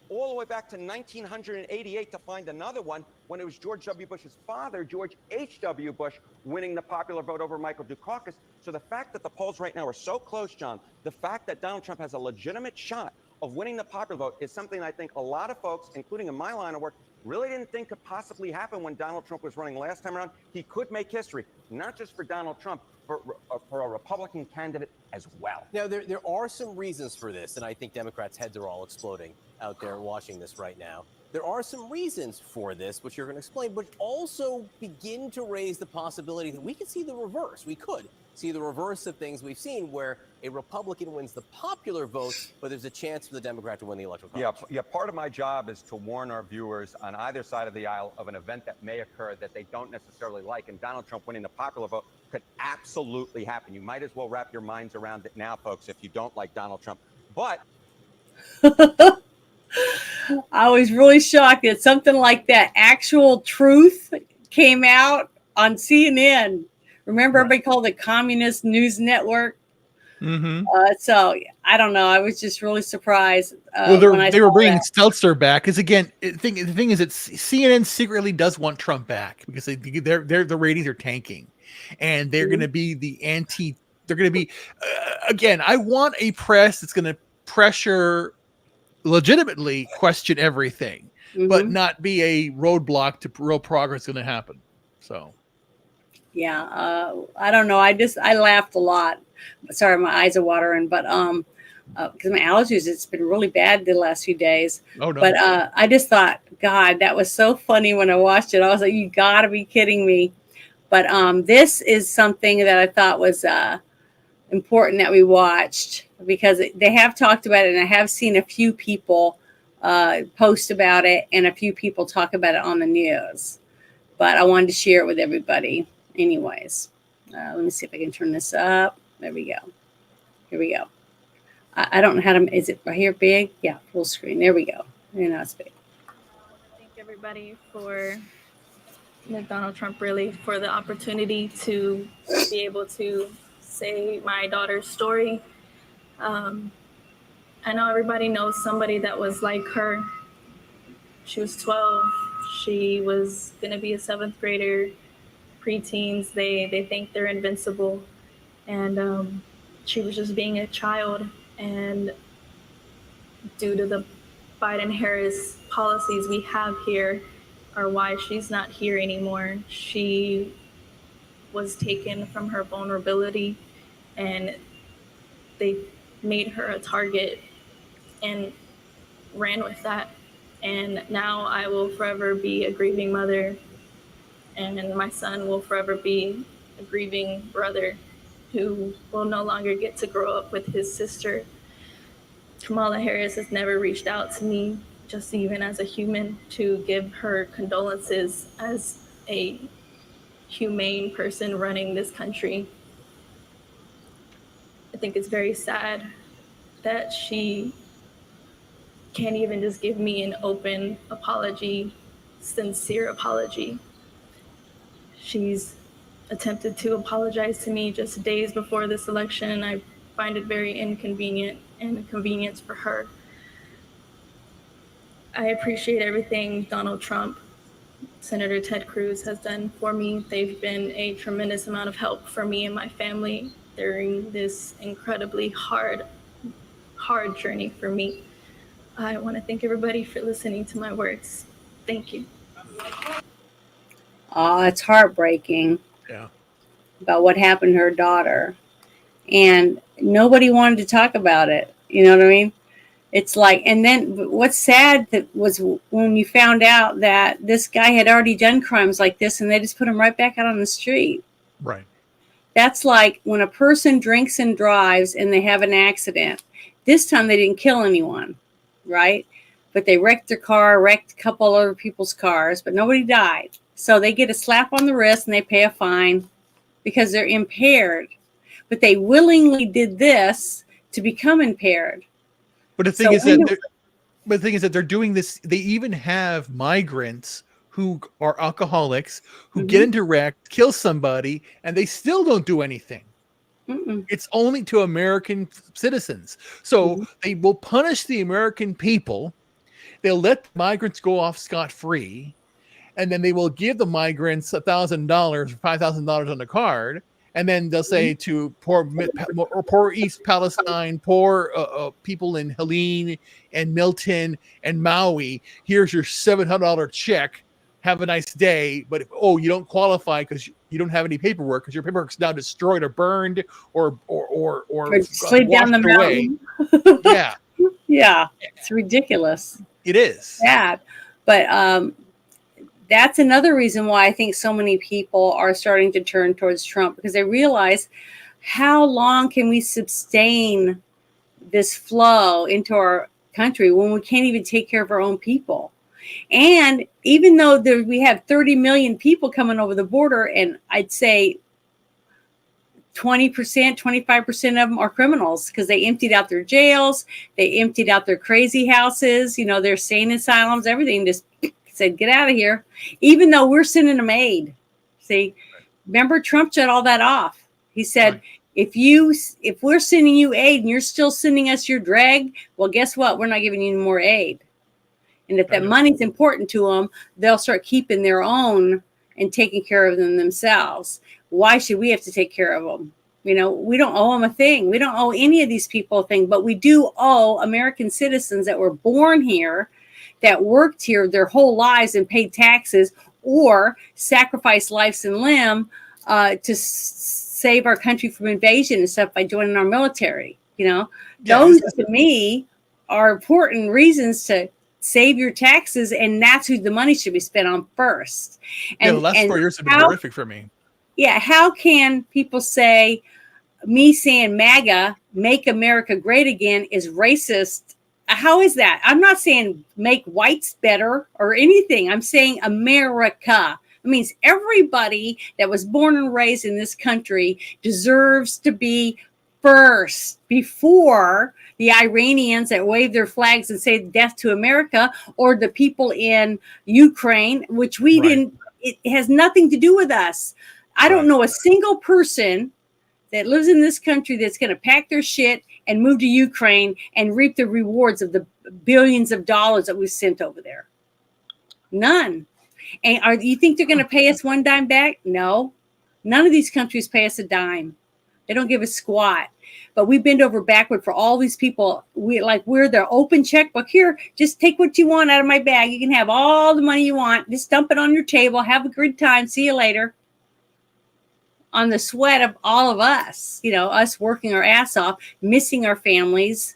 [SPEAKER 16] to 1988 to find another one, when it was George W. Bush's father, George H.W. Bush, winning the popular vote over Michael Dukakis. So the fact that the polls right now are so close, John, the fact that Donald Trump has a legitimate shot of winning the popular vote is something I think a lot of folks, including in my line of work, really didn't think could possibly happen when Donald Trump was running last time around. He could make history, not just for Donald Trump, for a Republican candidate as well.
[SPEAKER 17] Now, there are some reasons for this, and I think Democrats' heads are all exploding out there watching this right now. There are some reasons for this, which you're going to explain, but also begin to raise the possibility that we could see the reverse. We could see the reverse of things we've seen, where a Republican wins the popular vote, but there's a chance for the Democrat to win the electoral college.
[SPEAKER 16] Yeah, part of my job is to warn our viewers on either side of the aisle of an event that may occur that they don't necessarily like. And Donald Trump winning the popular vote could absolutely happen. You might as well wrap your minds around it now, folks, if you don't like Donald Trump. But
[SPEAKER 3] I was really shocked that something like that, actual truth, came out on CNN. Remember, everybody called it Communist News Network.
[SPEAKER 1] Mm-hmm.
[SPEAKER 3] So I don't know. I was just really surprised.
[SPEAKER 1] Well,
[SPEAKER 3] when
[SPEAKER 1] they were bringing
[SPEAKER 3] that.
[SPEAKER 1] Stelter back, because again, the thing is that CNN secretly does want Trump back, because the ratings are tanking, and they're going to be the anti. They're going to be again. I want a press that's going to pressure, legitimately question everything, but not be a roadblock to real progress going to happen. So.
[SPEAKER 3] Yeah, I don't know. I laughed a lot. Sorry, my eyes are watering, but because my allergies, it's been really bad the last few days.
[SPEAKER 1] Oh no!
[SPEAKER 3] But I just thought, God, that was so funny when I watched it. I was like, you got to be kidding me. But this is something that I thought was important that we watched, because they have talked about it, and I have seen a few people post about it, and a few people talk about it on the news. But I wanted to share it with everybody. Anyways, let me see if I can turn this up. There we go. Here we go. I don't know how to, is it right here big? Yeah, full screen. There we go. Now it's big.
[SPEAKER 18] Thank everybody for Donald Trump, really, for the opportunity to be able to say my daughter's story. I know everybody knows somebody that was like her. She was 12. She was going to be a 7th grader. Preteens, they think they're invincible, and she was just being a child, and due to the Biden-Harris policies we have here are why she's not here anymore. She was taken from her vulnerability, and they made her a target and ran with that, and now I will forever be a grieving mother, and my son will forever be a grieving brother who will no longer get to grow up with his sister. Kamala Harris has never reached out to me, just even as a human, to give her condolences as a humane person running this country. think it's very sad that she can't even just give me an open apology, sincere apology. She's attempted to apologize to me just days before this election, and I find it very inconvenient and a convenience for her. I appreciate everything Donald Trump, Senator Ted Cruz has done for me. They've been a tremendous amount of help for me and my family during this incredibly hard journey for me. I want to thank everybody for listening to my words. Thank you.
[SPEAKER 3] Oh, it's heartbreaking.
[SPEAKER 1] Yeah.
[SPEAKER 3] About what happened to her daughter. And nobody wanted to talk about it. You know what I mean? It's like, and then what's sad that was when you found out that this guy had already done crimes like this and they just put him right back out on the street.
[SPEAKER 1] Right.
[SPEAKER 3] That's like when a person drinks and drives and they have an accident. This time they didn't kill anyone, right? But they wrecked their car, wrecked a couple other people's cars, but nobody died. So they get a slap on the wrist and they pay a fine because they're impaired. But they willingly did this to become impaired.
[SPEAKER 1] But the thing is that they're doing this. They even have migrants who are alcoholics who get into wreck, kill somebody, and they still don't do anything. It's only to American citizens. So they will punish the American people. They'll let the migrants go off scot-free, and then they will give the migrants $1,000 or $5,000 on the card. And then they'll say to poor East Palestine, poor people in Helene and Milton and Maui, here's your $700 check. Have a nice day. But you don't qualify because you don't have any paperwork because your paperwork's now destroyed or burned or
[SPEAKER 3] slid down the mountain.
[SPEAKER 1] Yeah.
[SPEAKER 3] Yeah. It's ridiculous.
[SPEAKER 1] It is.
[SPEAKER 3] Sad. But that's another reason why I think so many people are starting to turn towards Trump, because they realize how long can we sustain this flow into our country when we can't even take care of our own people. And even though we have 30 million people coming over the border, and I'd say 20%, 25% of them are criminals because they emptied out their jails, they emptied out their crazy houses, their sane asylums, everything, just said, get out of here, even though we're sending them aid. See, remember Trump shut all that off. He said, if we're sending you aid and you're still sending us your drag, well, guess what? We're not giving you any more aid. And if that money's important to them, they'll start keeping their own and taking care of them themselves. Why should we have to take care of them? We don't owe them a thing. We don't owe any of these people a thing, but we do owe American citizens that were born here, that worked here their whole lives and paid taxes or sacrificed lives and limb to save our country from invasion and stuff by joining our military. Those to me are important reasons to save your taxes, and that's who the money should be spent on first. And
[SPEAKER 1] the last 4 years have been horrific for me.
[SPEAKER 3] Yeah, how can people say me saying MAGA, make America great again, is racist? How is that? I'm not saying make whites better or anything. I'm saying America. It means everybody that was born and raised in this country deserves to be first before the Iranians that wave their flags and say death to America, or the people in Ukraine, which we didn't, it has nothing to do with us. I don't know a single person that lives in this country that's going to pack their shit and move to Ukraine and reap the rewards of the billions of dollars that we've sent over there. None. And you think they're going to pay us one dime back? No. None of these countries pay us a dime. They don't give a squat. But we bend over backward for all these people. We're their open checkbook. Here, just take what you want out of my bag. You can have all the money you want. Just dump it on your table. Have a good time. See you later. On the sweat of all of us, us working our ass off, missing our families,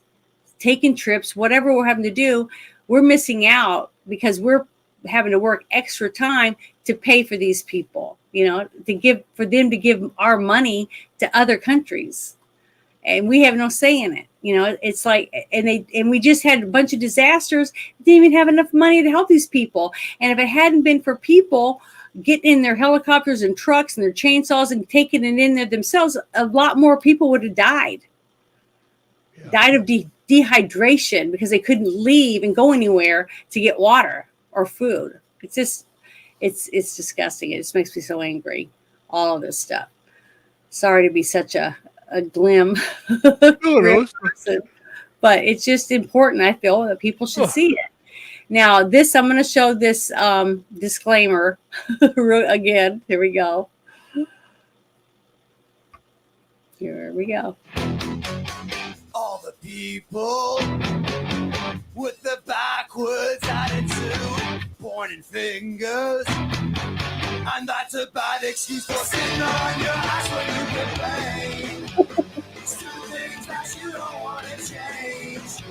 [SPEAKER 3] taking trips, whatever we're having to do, we're missing out because we're having to work extra time to pay for these people, for them to give our money to other countries. And we have no say in it. It's like, and we just had a bunch of disasters. Didn't even have enough money to help these people. And if it hadn't been for people getting in their helicopters and trucks and their chainsaws and taking it in there themselves, a lot more people would have died. died of dehydration because they couldn't leave and go anywhere to get water or food. It's just, it's disgusting. It just makes me so angry. All of this stuff. Sorry to be such a glim person, but it's just important. I feel that people should see it. Now, I'm going to show this disclaimer again. Here we go. Here we go.
[SPEAKER 19] All the people with the backwards attitude, pointing fingers, and that's a bad excuse for sitting on your ass when you get paid. It's two things that you don't want to change.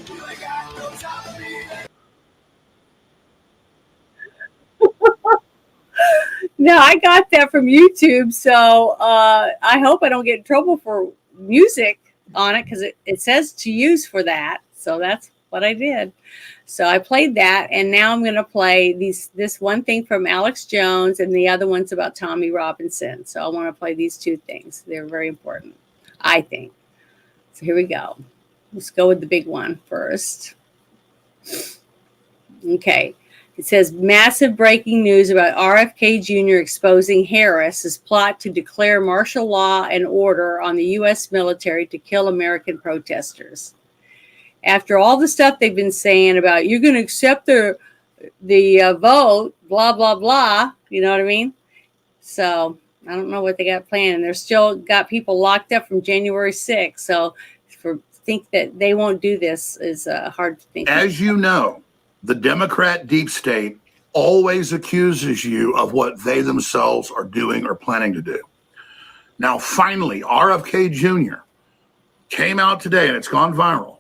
[SPEAKER 19] You ain't got no time to be there.
[SPEAKER 3] No, I got that from YouTube, so I hope I don't get in trouble for music on it, because it says to use for that. So that's what I did. So I played that, and now I'm going to play this one thing from Alex Jones, and the other one's about Tommy Robinson. So I want to play these two things. They're very important, I think. So here we go. Let's go with the big one first. Okay. It says, massive breaking news about RFK Jr. exposing Harris's plot to declare martial law and order on the U.S. military to kill American protesters. After all the stuff they've been saying about you're going to accept the vote, blah, blah, blah, you know what I mean? So I don't know what they got planned. And they're still got people locked up from January 6th. So think that they won't do this is hard to think.
[SPEAKER 20] As you know, the Democrat deep state always accuses you of what they themselves are doing or planning to do. Now, finally, RFK Jr. came out today, and it's gone viral,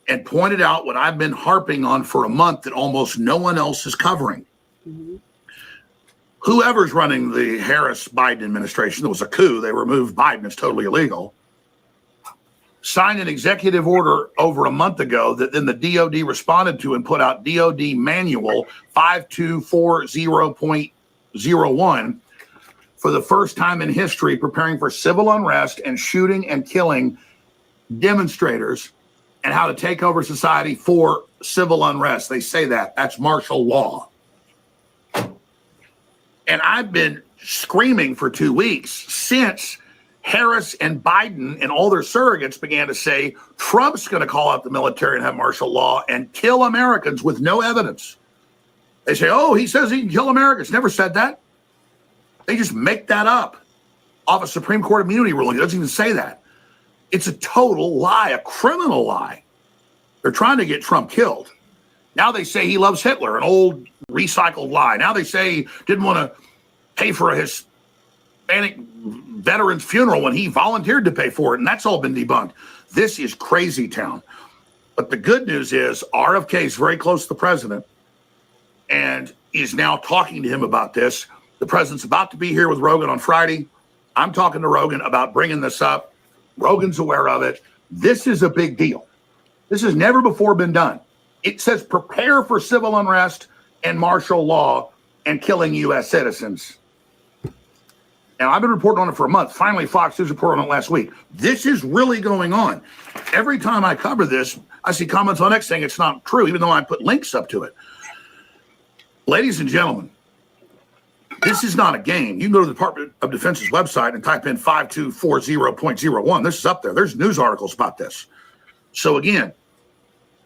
[SPEAKER 20] and pointed out what I've been harping on for a month that almost no one else is covering.
[SPEAKER 3] Mm-hmm.
[SPEAKER 20] Whoever's running the Harris-Biden administration, there was a coup, they removed Biden, it's totally illegal, signed an executive order over a month ago that then the DOD responded to and put out DOD Manual 5240.01 for the first time in history, preparing for civil unrest and shooting and killing demonstrators and how to take over society for civil unrest. They say that's martial law. And I've been screaming for 2 weeks since Harris and Biden and all their surrogates began to say Trump's going to call out the military and have martial law and kill Americans with no evidence. They say, oh, he says he can kill Americans. Never said that. They just make that up off a Supreme Court immunity ruling. It doesn't even say that. It's a total lie, a criminal lie. They're trying to get Trump killed. Now they say he loves Hitler, an old recycled lie. Now they say he didn't want to pay for a Hispanic veteran's funeral when he volunteered to pay for it, and that's all been debunked. This is crazy town. But the good news is RFK is very close to the president and is now talking to him about this. The president's about to be here with Rogan on Friday. I'm talking to Rogan about bringing this up. Rogan's aware of it. This is a big deal. This has never before been done. It says prepare for civil unrest and martial law and killing U.S. citizens. Now, I've been reporting on it for a month. Finally, Fox News reported on it last week. This is really going on. Every time I cover this, I see comments on X saying it's not true, even though I put links up to it. Ladies and gentlemen, this is not a game. You can go to the Department of Defense's website and type in 5240.01. This is up there. There's news articles about this. So again,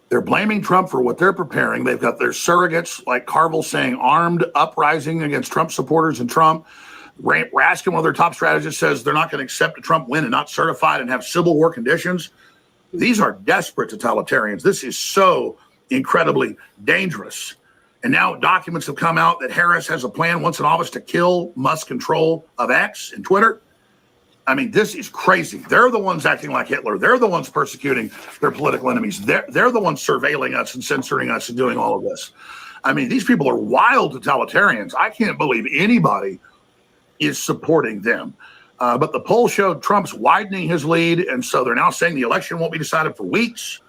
[SPEAKER 20] they're blaming Trump for what they're preparing. They've got their surrogates like Carville saying armed uprising against Trump supporters and Trump. Raskin, one of their top strategists, says they're not going to accept a Trump win and not certified and have civil war conditions. These are desperate totalitarians. This is so incredibly dangerous. And now documents have come out that Harris has a plan once in office to kill Musk's control of X and Twitter. I mean, this is crazy. They're the ones acting like Hitler. They're the ones persecuting their political enemies. They're the ones surveilling us and censoring us and doing all of this. I mean, these people are wild totalitarians. I can't believe anybody is supporting them. But the poll showed Trump's widening his lead, and so they're now saying the election won't be decided for weeks.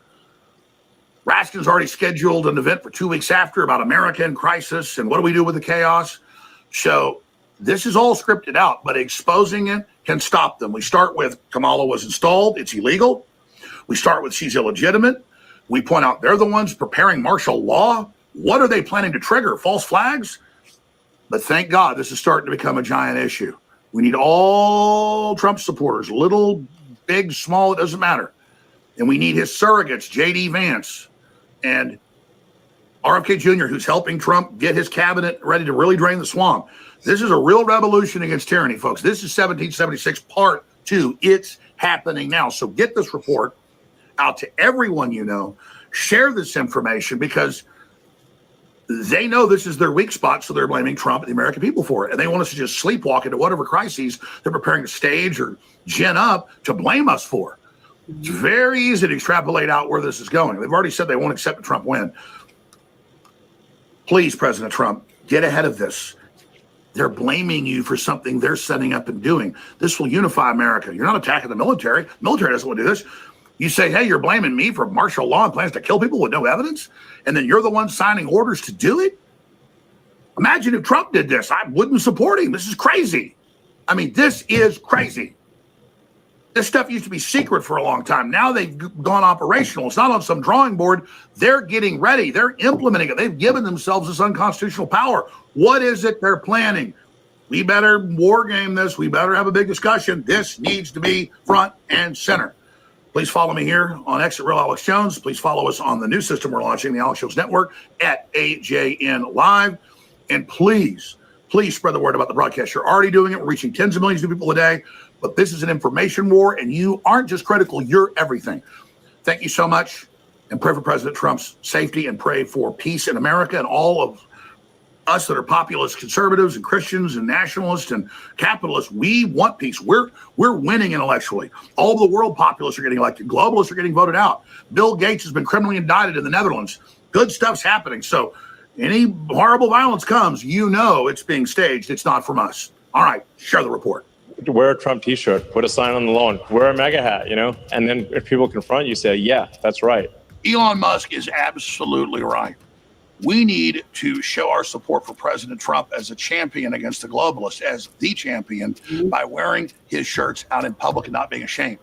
[SPEAKER 20] Raskin's already scheduled an event for 2 weeks after about America in crisis and what do we do with the chaos. So this is all scripted out, but exposing it can stop them. We start with Kamala was installed. It's illegal. We start with she's illegitimate. We point out they're the ones preparing martial law. What are they planning to trigger? False flags? But thank God this is starting to become a giant issue. We need all Trump supporters, little, big, small, it doesn't matter. And we need his surrogates, J.D. Vance and RFK Jr., who's helping Trump get his cabinet ready to really drain the swamp. This is a real revolution against tyranny, folks. This is 1776 Part 2. It's happening now. So get this report out to everyone you know. Share this information because they know this is their weak spot, so they're blaming Trump and the American people for it. And they want us to just sleepwalk into whatever crises they're preparing to stage or gin up to blame us for. It's very easy to extrapolate out where this is going. They've already said they won't accept a Trump win. Please, President Trump, get ahead of this. They're blaming you for something they're setting up and doing. This will unify America. You're not attacking the military. The military doesn't want to do this. You say, hey, you're blaming me for martial law and plans to kill people with no evidence, and then you're the one signing orders to do it? Imagine if Trump did this. I wouldn't support him. This is crazy. I mean, this is crazy. This stuff used to be secret for a long time. Now they've gone operational. It's not on some drawing board. They're getting ready. They're implementing it. They've given themselves this unconstitutional power. What is it they're planning? We better war game this. We better have a big discussion. This needs to be front and center. Please follow me here on X at Real Alex Jones. Please follow us on the new system we're launching, the Alex Jones Network, at AJN Live. And please spread the word about the broadcast. You're already doing it. We're reaching tens of millions of people a day. But this is an information war, and you aren't just critical. You're everything. Thank you so much. And pray for President Trump's safety and pray for peace in America and all of us that are populist conservatives and Christians and nationalists and capitalists. We want peace. We're winning intellectually. All of the world populists are getting elected. Globalists are getting voted out. Bill Gates has been criminally indicted in the Netherlands. Good stuff's happening. So any horrible violence comes, you know it's being staged. It's not from us. All right, share the report.
[SPEAKER 21] Wear a Trump t-shirt, put a sign on the lawn, wear a MAGA hat, and then if people confront you, say, yeah, that's right.
[SPEAKER 20] Elon Musk is absolutely right. We need to show our support for President Trump as a champion against the globalists, as the champion, by wearing his shirts out in public and not being ashamed.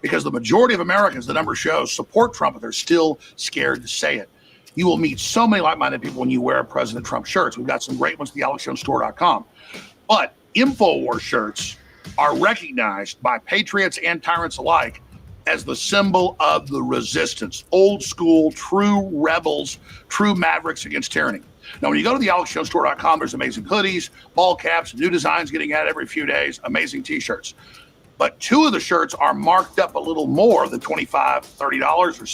[SPEAKER 20] Because the majority of Americans, the number shows, support Trump, but they're still scared to say it. You will meet so many like-minded people when you wear President Trump shirts. We've got some great ones at thealexjonesstore.com. But InfoWars shirts are recognized by patriots and tyrants alike as the symbol of the resistance. Old school, true rebels, true mavericks against tyranny. Now, when you go to thealexjonesstore.com, there's amazing hoodies, ball caps, new designs getting added every few days, amazing t-shirts. But two of the shirts are marked up a little more than $25, $30 or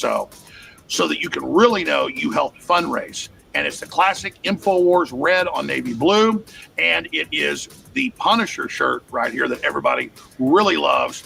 [SPEAKER 20] so that you can really know you helped fundraise. And it's the classic InfoWars red on navy blue. And it is the Punisher shirt right here that everybody really loves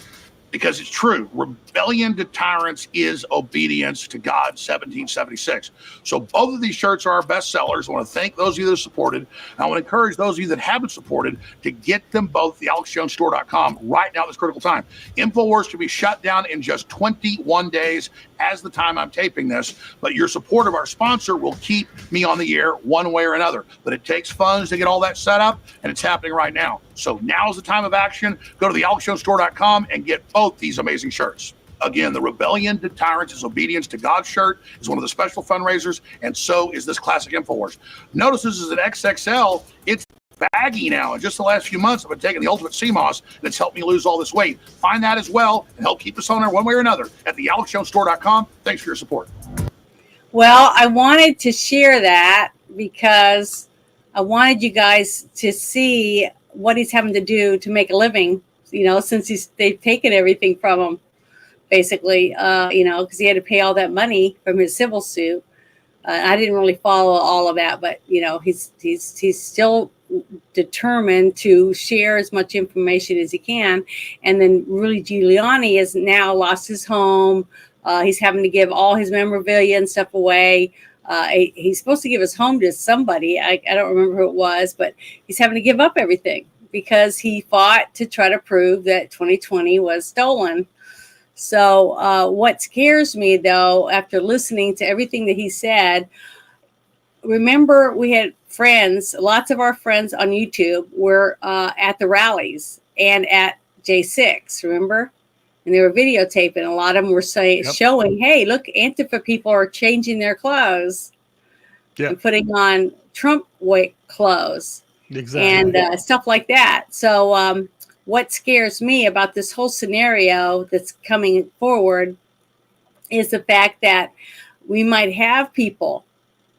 [SPEAKER 20] because it's true. Rebellion to tyrants is obedience to God, 1776. So both of these shirts are our best sellers. I want to thank those of you that have supported. And I want to encourage those of you that haven't supported to get them both at thealexjonesstore.com right now at this critical time. InfoWars can be shut down in just 21 days as the time I'm taping this. But your support of our sponsor will keep me on the air one way or another. But it takes funds to get all that set up, and it's happening right now. So now is the time of action. Go to thealexjonesstore.com and get both these amazing shirts. Again, the Rebellion to Tyrants is Obedience to God shirt is one of the special fundraisers, and so is this classic InfoWars. Notice this is an XXL. It's baggy now. In just the last few months, I've been taking the Ultimate CMOS, and it's helped me lose all this weight. Find that as well and help keep us on there one way or another at thealexjonesstore.com. Thanks for your support.
[SPEAKER 3] Well, I wanted to share that because I wanted you guys to see what he's having to do to make a living, since they've taken everything from him, basically, because he had to pay all that money from his civil suit. I didn't really follow all of that, but, he's still determined to share as much information as he can. And then Rudy Giuliani has now lost his home. He's having to give all his memorabilia and stuff away. He's supposed to give his home to somebody. I don't remember who it was, but he's having to give up everything because he fought to try to prove that 2020 was stolen. So what scares me, though, after listening to everything that he said, remember we had friends, lots of our friends on YouTube were at the rallies and at J6, remember? and they were videotaping. A lot of them were showing, hey, look, Antifa people are changing their clothes and putting on Trump weight clothes and stuff like that. So what scares me about this whole scenario that's coming forward is the fact that we might have people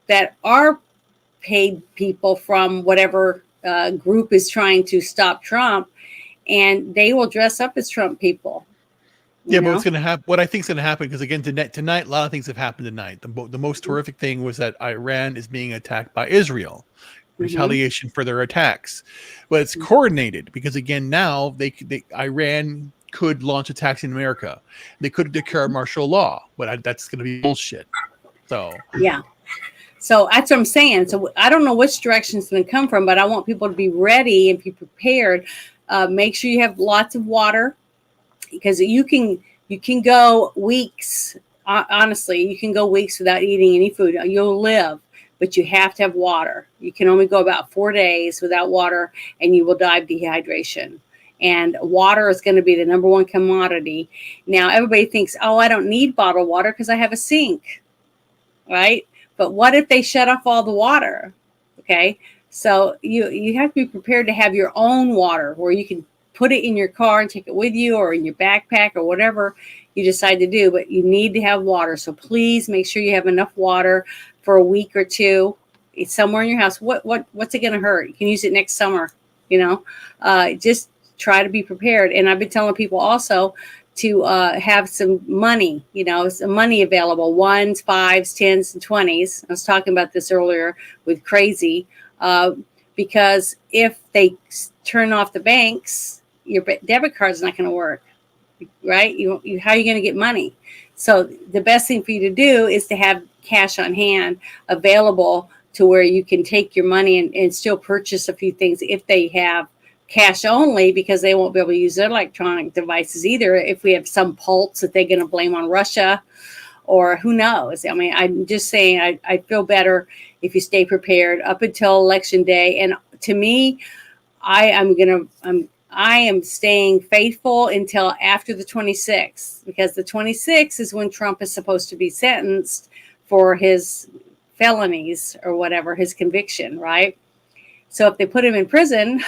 [SPEAKER 3] that are paid people from whatever group is trying to stop Trump, and they will dress up as Trump people.
[SPEAKER 1] Yeah, but what's going to happen? What I think is going to happen, because again, tonight, a lot of things have happened tonight. The most horrific thing was that Iran is being attacked by Israel, retaliation for their attacks. But it's coordinated because again, now Iran could launch attacks in America. They could declare martial law, but that's going to be bullshit. So
[SPEAKER 3] yeah. So that's what I'm saying. So I don't know which direction it's going to come from, but I want people to be ready and be prepared. Make sure you have lots of water, because you can go weeks. Honestly, you can go weeks without eating any food. You'll live, but you have to have water. You can only go about 4 days without water, and you will die of dehydration. And water is going to be the number one commodity. Now, everybody thinks, oh, I don't need bottled water because I have a sink, right? But what if they shut off all the water? Okay, so you have to be prepared to have your own water where you can put it in your car and take it with you, or in your backpack, or whatever you decide to do. But you need to have water. So please make sure you have enough water for a week or two. It's somewhere in your house. What's it going to hurt? You can use it next summer. Just try to be prepared. And I've been telling people also to have some money, some money available, 1s, 5s, 10s, and 20s. I was talking about this earlier with Crazy, because if they turn off the banks, your debit card is not going to work, right? How are you going to get money? So the best thing for you to do is to have cash on hand available to where you can take your money and still purchase a few things if they have cash only, because they won't be able to use their electronic devices either. If we have some pulse that they're going to blame on Russia, or who knows? I mean, I'm just saying, I feel better if you stay prepared up until election day. And to me, I am staying faithful until after the 26th, because the 26th is when Trump is supposed to be sentenced for his felonies or whatever, his conviction, right? So if they put him in prison,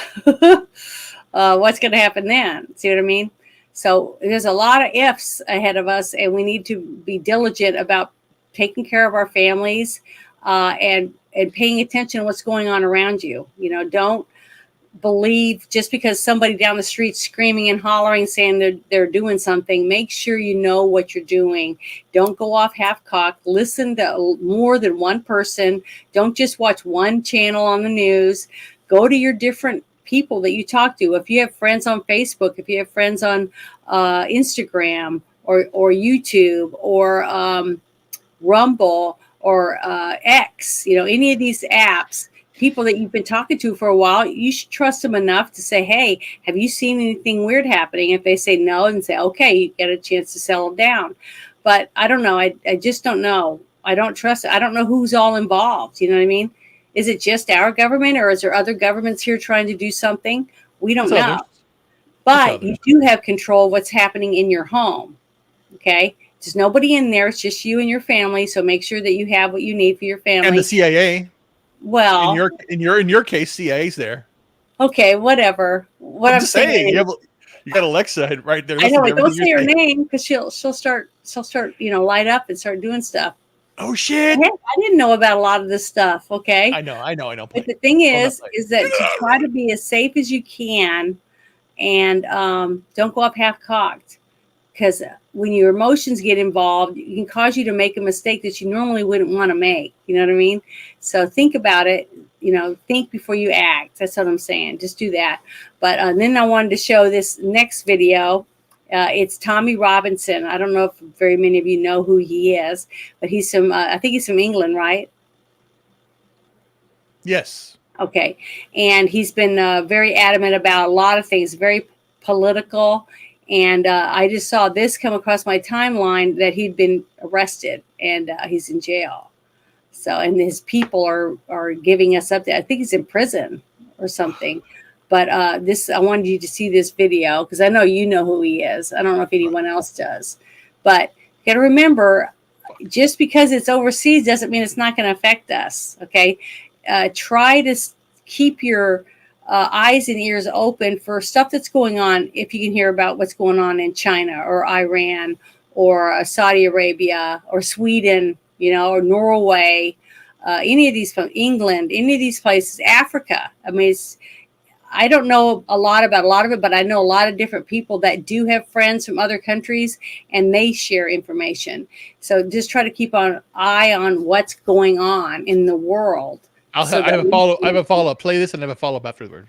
[SPEAKER 3] what's going to happen then? See what I mean? So there's a lot of ifs ahead of us, and we need to be diligent about taking care of our families and paying attention to what's going on around you. Don't believe just because somebody down the street screaming and hollering saying they're doing something. Make sure you know what you're doing. Don't go off half-cocked. Listen to more than one person. Don't just watch one channel on the news. Go to your different people that you talk to. If you have friends on Facebook, if you have friends on Instagram or YouTube or Rumble or X, any of these apps, people that you've been talking to for a while, you should trust them enough to say, hey, have you seen anything weird happening? If they say no, and say, okay, you get a chance to settle down. But I don't know. I just don't know. I don't trust it. I don't know who's all involved. You know what I mean? Is it just our government, or is there other governments here trying to do something? We don't know. But you do have control of what's happening in your home. Okay? There's nobody in there. It's just you and your family. So make sure that you have what you need for your family.
[SPEAKER 1] And the CIA.
[SPEAKER 3] Well,
[SPEAKER 1] in your case, CIA's there.
[SPEAKER 3] Okay, whatever. What I'm saying,
[SPEAKER 1] you got Alexa right there.
[SPEAKER 3] I know. Don't say her name, because she'll start light up and start doing stuff.
[SPEAKER 1] Oh shit!
[SPEAKER 3] I didn't know about a lot of this stuff. Okay,
[SPEAKER 1] I know.
[SPEAKER 3] But the thing is that to try to be as safe as you can, and don't go up half-cocked, because when your emotions get involved, it can cause you to make a mistake that you normally wouldn't want to make. You know what I mean? So think about it. Think before you act. That's what I'm saying. Just do that. But then I wanted to show this next video. It's Tommy Robinson. I don't know if very many of you know who he is, but he's I think he's from England, right?
[SPEAKER 1] Yes.
[SPEAKER 3] Okay. And he's been very adamant about a lot of things, very political. And I just saw this come across my timeline that he'd been arrested and he's in jail. So, and his people are giving us updates. I think he's in prison or something. But I wanted you to see this video because I know you know who he is. I don't know if anyone else does. But you got to remember, just because it's overseas doesn't mean it's not going to affect us. Okay, try to keep your eyes and ears open for stuff that's going on. If you can hear about what's going on in China or Iran or Saudi Arabia or Sweden, or Norway, any of these, England, any of these places, Africa. I mean, I don't know a lot about a lot of it, but I know a lot of different people that do have friends from other countries, and they share information. So just try to keep an eye on what's going on in the world.
[SPEAKER 1] I have a follow-up. Play this and I have a follow-up afterward.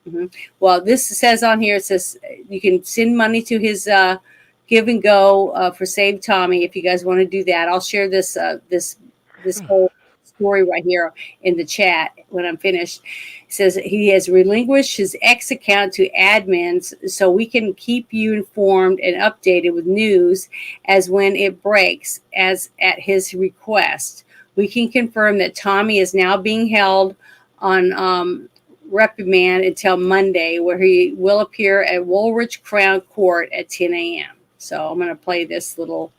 [SPEAKER 3] Mm-hmm. Well, this says on here, it says you can send money to his Give and Go for Save Tommy if you guys want to do that. I'll share this this whole story right here in the chat when I'm finished. It says he has relinquished his X account to admins so we can keep you informed and updated with news as when it breaks, as at his request. We can confirm that Tommy is now being held on reprimand until Monday, where he will appear at Woolwich Crown Court at 10 a.m. So I'm going to play this little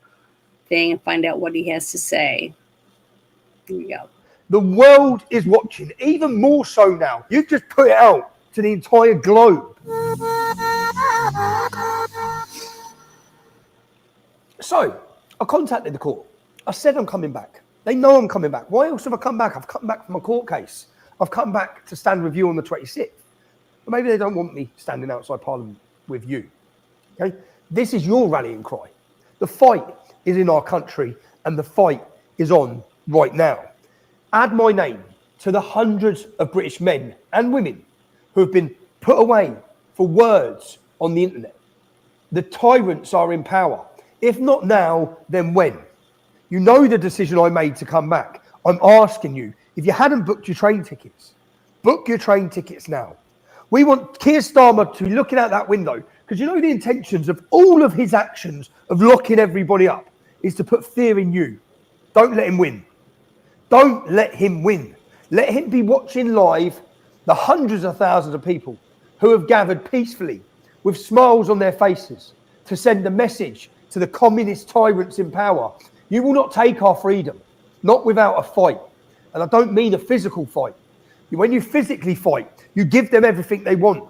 [SPEAKER 3] thing and find out what he has to say. Here we go.
[SPEAKER 8] The world is watching, even more so now. You've just put it out to the entire globe. So, I contacted the court. I said I'm coming back. They know I'm coming back. Why else have I come back? I've come back from a court case. I've come back to stand with you on the 26th. But maybe they don't want me standing outside Parliament with you. Okay? This is your rallying cry. The fight is in our country, and the fight is on right now. Add my name to the hundreds of British men and women who have been put away for words on the internet. The tyrants are in power. If not now, then when? You know the decision I made to come back. I'm asking you, if you hadn't booked your train tickets, book your train tickets now. We want Keir Starmer to be looking out that window, because you know the intentions of all of his actions of locking everybody up is to put fear in you. Don't let him win. Don't let him win. Let him be watching live the hundreds of thousands of people who have gathered peacefully with smiles on their faces to send a message to the communist tyrants in power. You will not take our freedom, not without a fight. And I don't mean a physical fight. When you physically fight, you give them everything they want.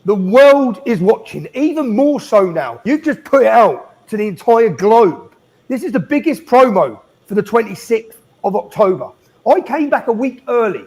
[SPEAKER 8] The world is watching, even more so now. You've just put it out to the entire globe. This is the biggest promo for the 26th of October. I came back a week early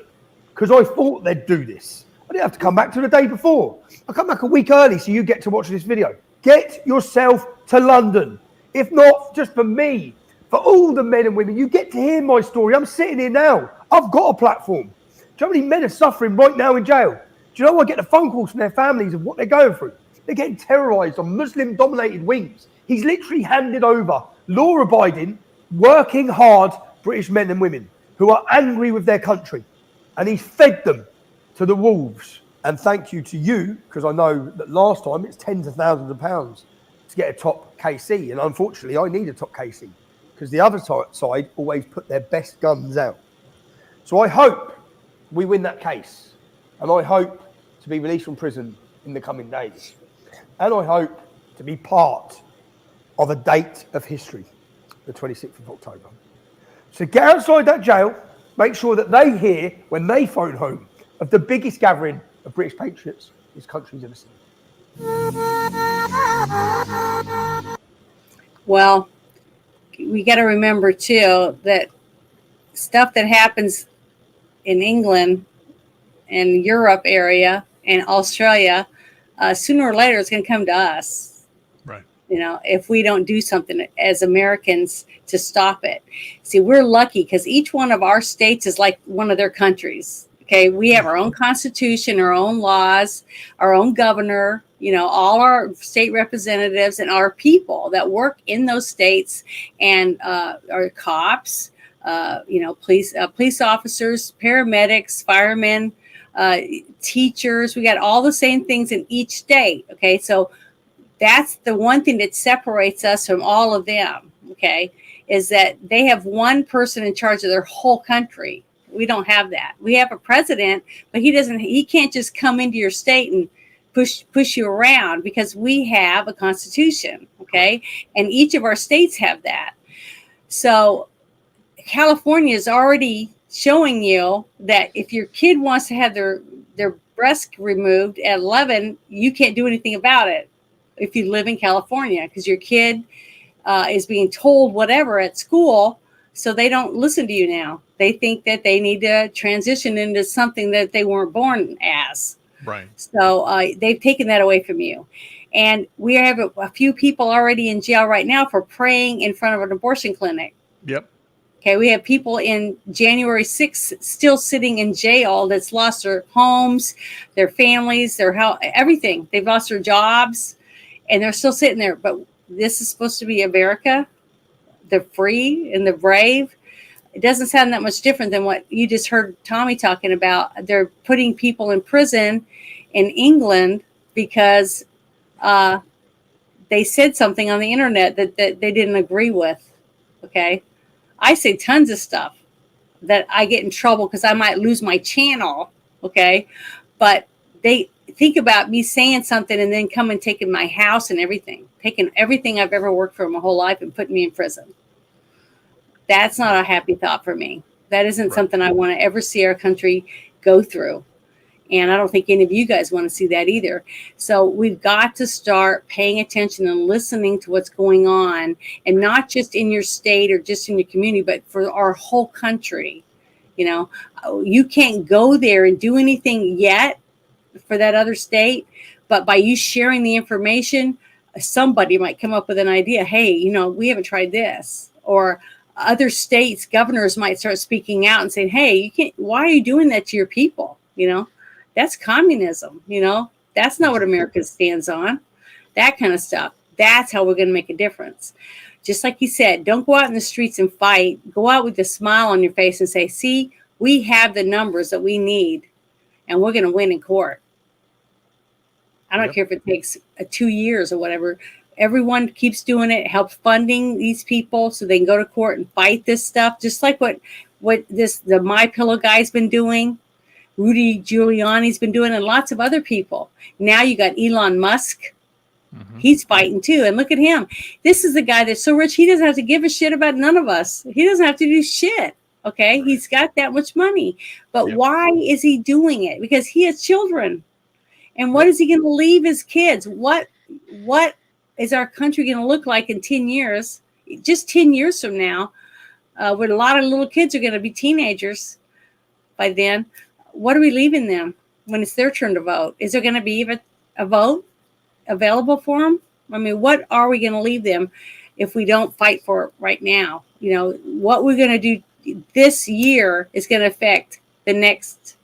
[SPEAKER 8] because I thought they'd do this. I didn't have to come back till the day before. I come back a week early so you get to watch this video. Get yourself to London. If not, just for me, for all the men and women, you get to hear my story. I'm sitting here now. I've got a platform. Do you know how many men are suffering right now in jail? Do you know I get the phone calls from their families of what they're going through? They're getting terrorized on Muslim-dominated wings. He's literally handed over law-abiding, working hard British men and women who are angry with their country. And he's fed them to the wolves. And thank you to you, because I know that last time it's tens of thousands of pounds to get a top KC. And unfortunately, I need a top KC because the other side always put their best guns out. So I hope we win that case. And I hope to be released from prison in the coming days. And I hope to be part of a date of history, the 26th of October. So get outside that jail, make sure that they hear, when they phone home, of the biggest gathering of British patriots this country's ever seen.
[SPEAKER 3] Well, we got to remember, too, that stuff that happens in England and Europe area and Australia, sooner or later it's going to come to us.
[SPEAKER 1] Right.
[SPEAKER 3] If we don't do something as Americans to stop it. See, we're lucky because each one of our states is like one of their countries. Okay. We have our own constitution, our own laws, our own governor, all our state representatives and our people that work in those states and our cops, police officers, paramedics, firemen, teachers. We got all the same things in each state. Okay. So that's the one thing that separates us from all of them. Okay. Is that they have one person in charge of their whole country. We don't have that. We have a president, but he can't just come into your state and push you around, because we have a constitution, okay? And each of our states have that. So California is already showing you that if your kid wants to have their breast removed at 11, you can't do anything about it if you live in California, because your kid is being told whatever at school, so they don't listen to you now. They think that they need to transition into something that they weren't born as.
[SPEAKER 1] Right.
[SPEAKER 3] So they've taken that away from you. And we have a few people already in jail right now for praying in front of an abortion clinic.
[SPEAKER 1] Yep.
[SPEAKER 3] Okay, we have people in January 6th still sitting in jail that's lost their homes, their families, their health, everything. They've lost their jobs, and they're still sitting there. But this is supposed to be America, the free and the brave. It doesn't sound that much different than what you just heard Tommy talking about. They're putting people in prison in England because they said something on the internet that they didn't agree with. Okay. I say tons of stuff that I get in trouble because I might lose my channel. Okay. But they think about me saying something and then come and taking my house and everything, taking everything I've ever worked for my whole life and putting me in prison. That's not a happy thought for me. That isn't something I want to ever see our country go through. And I don't think any of you guys want to see that either. So we've got to start paying attention and listening to what's going on, and not just in your state or just in your community, but for our whole country. You know, you can't go there and do anything yet for that other state, but by you sharing the information, somebody might come up with an idea. Hey, you know, we haven't tried this. Or other states, governors might start speaking out and saying, hey, you can't, why are you doing that to your people? You know, that's communism. You know, that's not what America stands on. That kind of stuff. That's how we're going to make a difference. Just like you said, don't go out in the streets and fight. Go out with a smile on your face and say, see, we have the numbers that we need, and we're going to win in court. I don't care if it takes 2 years or whatever. Everyone keeps doing it, helps funding these people so they can go to court and fight this stuff. Just like what the My Pillow guy's been doing, Rudy Giuliani's been doing, and lots of other people. Now you got Elon Musk. He's fighting too. And look at him. This is the guy that's so rich, he doesn't have to give a shit about none of us. He doesn't have to do shit. Okay. He's got that much money. But why is he doing it? Because he has children. And what is he going to leave his kids? What is our country going to look like in 10 years? Just 10 years from now, when a lot of little kids are going to be teenagers by then. What are we leaving them when it's their turn to vote? Is there going to be even a vote available for them? I mean, what are we going to leave them if we don't fight for it right now? You know, what we're going to do this year is going to affect the next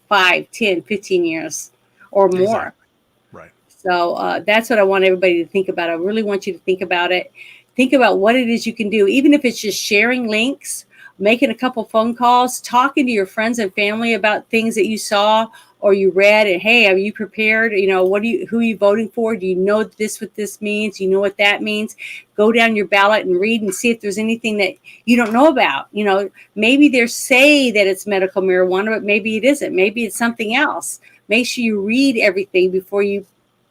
[SPEAKER 3] 5, 10, 15 years or more.
[SPEAKER 1] Exactly. Right.
[SPEAKER 3] So that's what I want everybody to think about. I really want you to think about it. Think about what it is you can do, even if it's just sharing links, making a couple phone calls, talking to your friends and family about things that you saw or you read, and hey, are you prepared? You know, who are you voting for? Do you know what this means? Do you know what that means? Go down your ballot and read and see if there's anything that you don't know about. You know, maybe they say that it's medical marijuana, but maybe it isn't. Maybe it's something else. Make sure you read everything before you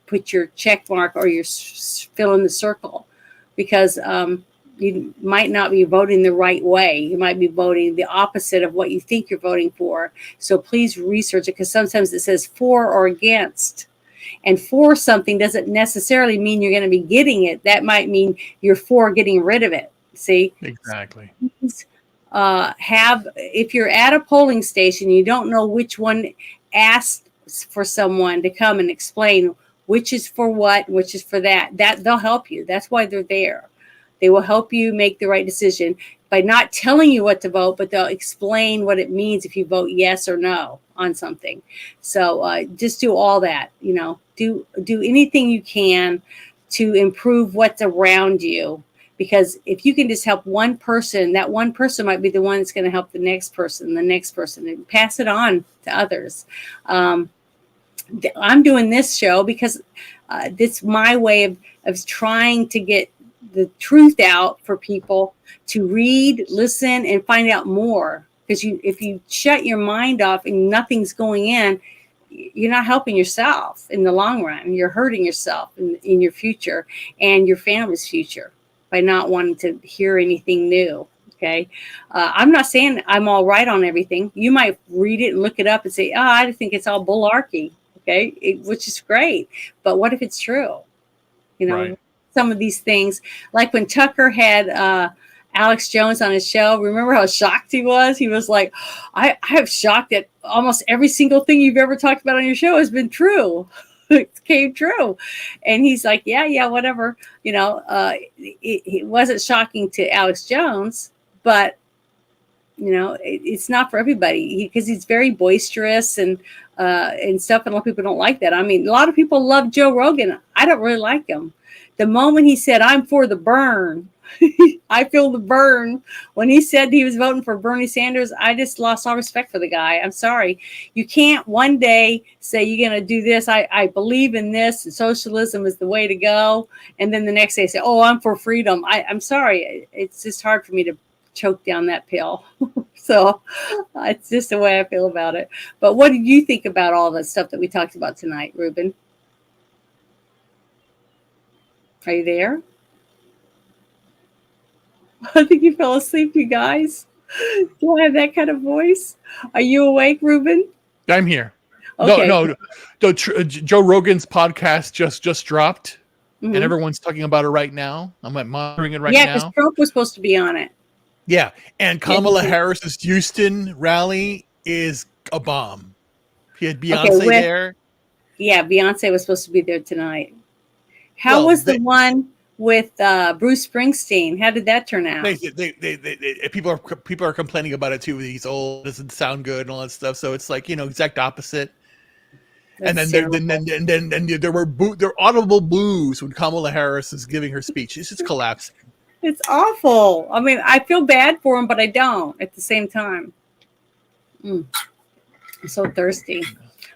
[SPEAKER 3] put your check mark or your fill in the circle, because you might not be voting the right way. You might be voting the opposite of what you think you're voting for. So please research it, because sometimes it says for or against. And for something doesn't necessarily mean you're going to be getting it. That might mean you're for getting rid of it. See?
[SPEAKER 1] Exactly.
[SPEAKER 3] If you're at a polling station, you don't know which one, ask for someone to come and explain which is for what, which is for that. That they'll help you. That's why they're there. They will help you make the right decision by not telling you what to vote, but they'll explain what it means if you vote yes or no on something. So just do all that, you know, do anything you can to improve what's around you. Because if you can just help one person, that one person might be the one that's going to help the next person, and pass it on to others. I'm doing this show because it's my way of trying to get the truth out for people to read, listen, and find out more. because if you shut your mind off and nothing's going in, you're not helping yourself in the long run. You're hurting yourself in your future and your family's future by not wanting to hear anything new. Okay. I'm not saying I'm all right on everything. You might read it and look it up and say, oh, I think it's all bullarchy. Okay. Which is great. But what if it's true? You know,
[SPEAKER 1] Right.
[SPEAKER 3] some of these things, like when Tucker had Alex Jones on his show, remember how shocked he was? He was like, I have shocked that almost every single thing you've ever talked about on your show has been true. It came true. And he's like, yeah, whatever. You know, it wasn't shocking to Alex Jones, but you know, it's not for everybody because he's very boisterous and stuff. And a lot of people don't like that. I mean, a lot of people love Joe Rogan. I don't really like him. The moment he said, I'm for the burn, I feel the burn. When he said he was voting for Bernie Sanders, I just lost all respect for the guy. I'm sorry. You can't one day say you're going to do this. I believe in this and socialism is the way to go. And then the next day say, oh, I'm for freedom. I'm sorry. It's just hard for me to choke down that pill. So it's just the way I feel about it. But what did you think about all the stuff that we talked about tonight, Ruben? Are you there? I think you fell asleep, you guys. Do I have that kind of voice? Are you awake, Ruben?
[SPEAKER 1] I'm here.
[SPEAKER 3] Okay.
[SPEAKER 1] No. Joe Rogan's podcast just dropped,
[SPEAKER 3] Mhm.
[SPEAKER 1] and everyone's talking about it right now. I'm monitoring it right
[SPEAKER 3] Yeah, because
[SPEAKER 1] now.
[SPEAKER 3] Trump was supposed to be on it.
[SPEAKER 1] Yeah, and Kamala
[SPEAKER 3] Yeah.
[SPEAKER 1] Harris's Houston rally is a bomb. He had Beyonce
[SPEAKER 3] Okay,
[SPEAKER 1] there.
[SPEAKER 3] Yeah, Beyonce was supposed to be there tonight. How
[SPEAKER 1] Well,
[SPEAKER 3] was the one with Bruce Springsteen? How did that turn out?
[SPEAKER 1] People are complaining about it too. He's old, doesn't sound good, and all that stuff. So it's like, you know, exact opposite. And
[SPEAKER 3] That's
[SPEAKER 1] then there were audible boos when Kamala Harris is giving her speech. It's just collapsing.
[SPEAKER 3] It's awful. I mean, I feel bad for him, but I don't at the same time. I'm so thirsty.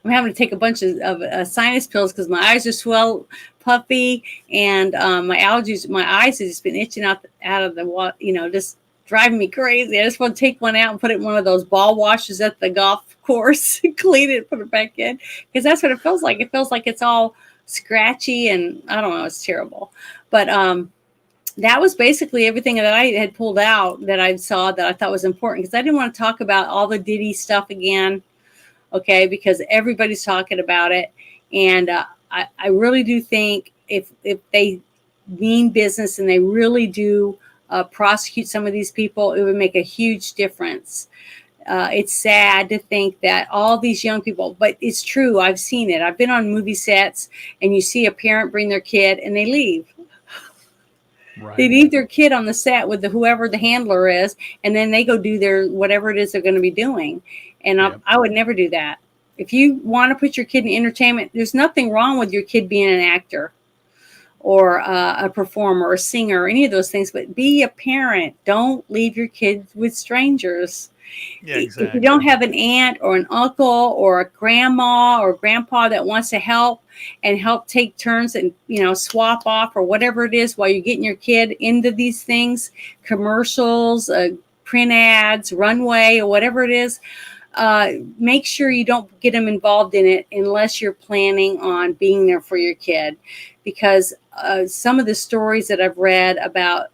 [SPEAKER 3] I'm having to take a bunch of sinus pills because my eyes are swell, puffy, and my allergies. My eyes have just been itching out of the water. You know, just driving me crazy. I just want to take one out and put it in one of those ball washers at the golf course, clean it, put it back in, because that's what it feels like. It feels like it's all scratchy, and I don't know. It's terrible, but that was basically everything that I had pulled out that I saw that I thought was important, because I didn't want to talk about all the Diddy stuff again. Okay, because everybody's talking about it, and I really do think if they mean business and they really do prosecute some of these people, it would make a huge difference. It's sad to think that all these young people, but it's true. I've seen it. I've been on movie sets, and you see a parent bring their kid and they leave.
[SPEAKER 1] Right.
[SPEAKER 3] They leave their kid on the set with whoever the handler is, and then they go do their whatever it is they're going to be doing. And I would never do that. If you want to put your kid in entertainment, there's nothing wrong with your kid being an actor or a performer or a singer or any of those things, but be a parent. Don't leave your kids with strangers.
[SPEAKER 1] Yeah, exactly.
[SPEAKER 3] If you don't have an aunt or an uncle or a grandma or grandpa that wants to help take turns and, you know, swap off or whatever it is while you're getting your kid into these things, commercials, print ads, runway, or whatever it is, make sure you don't get them involved in it unless you're planning on being there for your kid. Because some of the stories that I've read about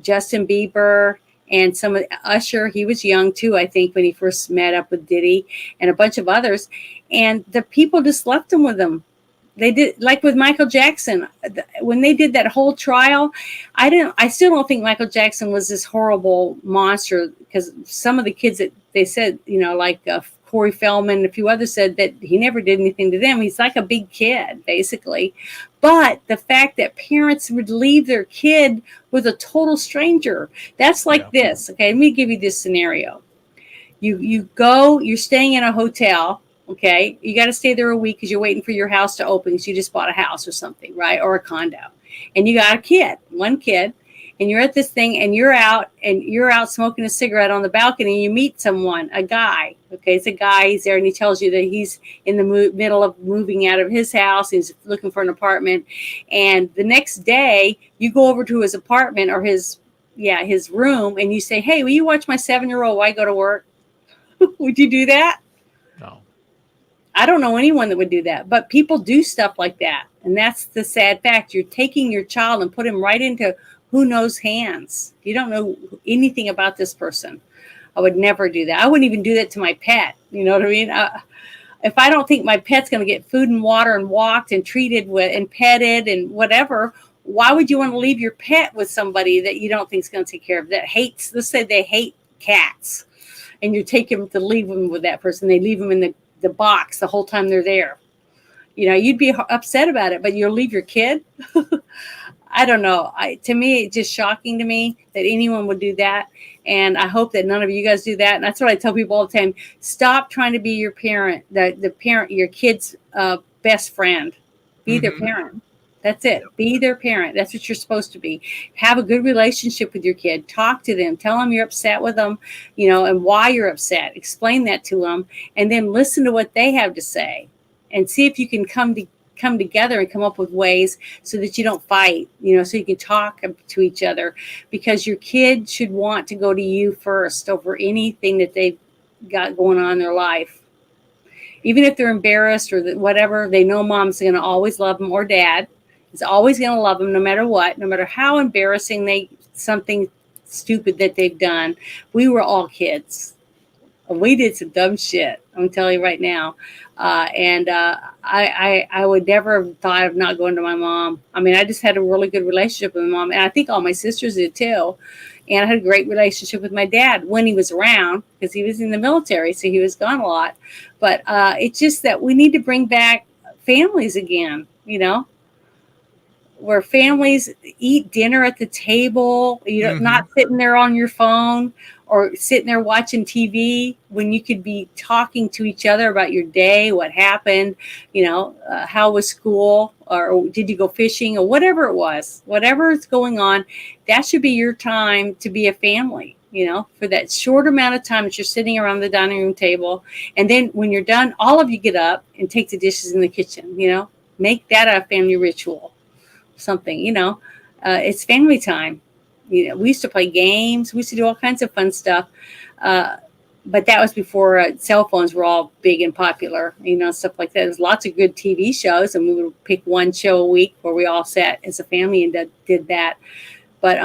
[SPEAKER 3] Justin Bieber and some of Usher, he was young too, I think, when he first met up with Diddy and a bunch of others. And the people just left him with them. They did, like with Michael Jackson, when they did that whole trial. I still don't think Michael Jackson was this horrible monster, because some of the kids that they said, you know, like Corey Feldman and a few others said that he never did anything to them. He's like a big kid, basically. But the fact that parents would leave their kid with a total stranger, that's like this. Okay, let me give you this scenario. You're staying in a hotel. Okay, you got to stay there a week because you're waiting for your house to open because you just bought a house or something, right? Or a condo. And you got one kid, and you're at this thing, and you're out smoking a cigarette on the balcony, and you meet someone, a guy. Okay, it's a guy. He's there, and he tells you that he's in the middle of moving out of his house. He's looking for an apartment. And the next day, you go over to his apartment or his room, and you say, hey, will you watch my 7-year-old while I go to work? Would you do that?
[SPEAKER 1] No.
[SPEAKER 3] I don't know anyone that would do that, but people do stuff like that. And that's the sad fact. You're taking your child and put him right into who knows hands. You don't know anything about this person. I would never do that. I wouldn't even do that to my pet. You know what I mean? If I don't think my pet's going to get food and water and walked and treated with and petted and whatever, why would you want to leave your pet with somebody that you don't think is going to take care of, that hates, let's say they hate cats, and you take them to leave them with that person. They leave them in the box the whole time they're there. You know, you'd be upset about it, but you'll leave your kid? I don't know. To me, it's just shocking to me that anyone would do that. And I hope that none of you guys do that. And that's what I tell people all the time. Stop trying to be your parent, the parent, your kid's best friend. Be their parent. That's it. Be their parent. That's what you're supposed to be. Have a good relationship with your kid. Talk to them. Tell them you're upset with them, you know, and why you're upset. Explain that to them. And then listen to what they have to say. And see if you can come together and come up with ways so that you don't fight, you know, so you can talk to each other, because your kid should want to go to you first over anything that they've got going on in their life. Even if they're embarrassed or whatever, they know mom's going to always love them, or dad is always going to love them no matter what, no matter how embarrassing something stupid that they've done. We were all kids. We did some dumb shit. I'm telling you right now. I would never have thought of not going to my mom. I mean, I just had a really good relationship with my mom. And I think all my sisters did too. And I had a great relationship with my dad when he was around, because he was in the military, so he was gone a lot. But it's just that we need to bring back families again, you know, where families eat dinner at the table, you know, not sitting there on your phone or sitting there watching TV, when you could be talking to each other about your day, what happened, you know, how was school, or did you go fishing, or whatever it was, whatever is going on. That should be your time to be a family, you know, for that short amount of time that you're sitting around the dining room table. And then when you're done, all of you get up and take the dishes in the kitchen, you know, make that a family ritual, something, you know, it's family time. You know, we used to play games. We used to do all kinds of fun stuff. But that was before cell phones were all big and popular, you know, stuff like that. There's lots of good TV shows, and we would pick one show a week where we all sat as a family and did that. But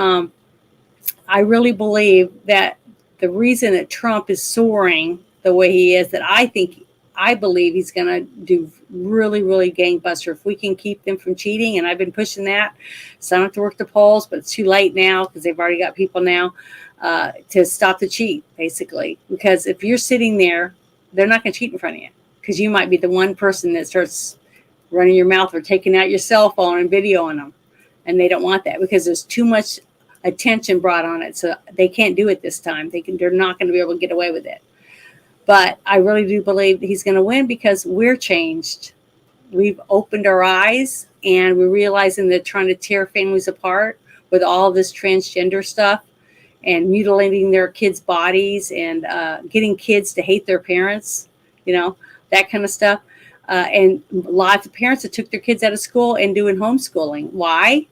[SPEAKER 3] I really believe that the reason that Trump is soaring the way he is, that I believe he's going to do really, really gangbuster if we can keep them from cheating. And I've been pushing that. So I don't have to work the polls, but it's too late now, because they've already got people now to stop the cheat, basically. Because if you're sitting there, they're not going to cheat in front of you, because you might be the one person that starts running your mouth or taking out your cell phone and videoing them. And they don't want that, because there's too much attention brought on it. So they can't do it this time. They're not going to be able to get away with it. But I really do believe that he's going to win, because we're changed. We've opened our eyes, and we're realizing they're trying to tear families apart with all this transgender stuff and mutilating their kids' bodies and getting kids to hate their parents, you know, that kind of stuff. And lots of parents that took their kids out of school and doing homeschooling. Why?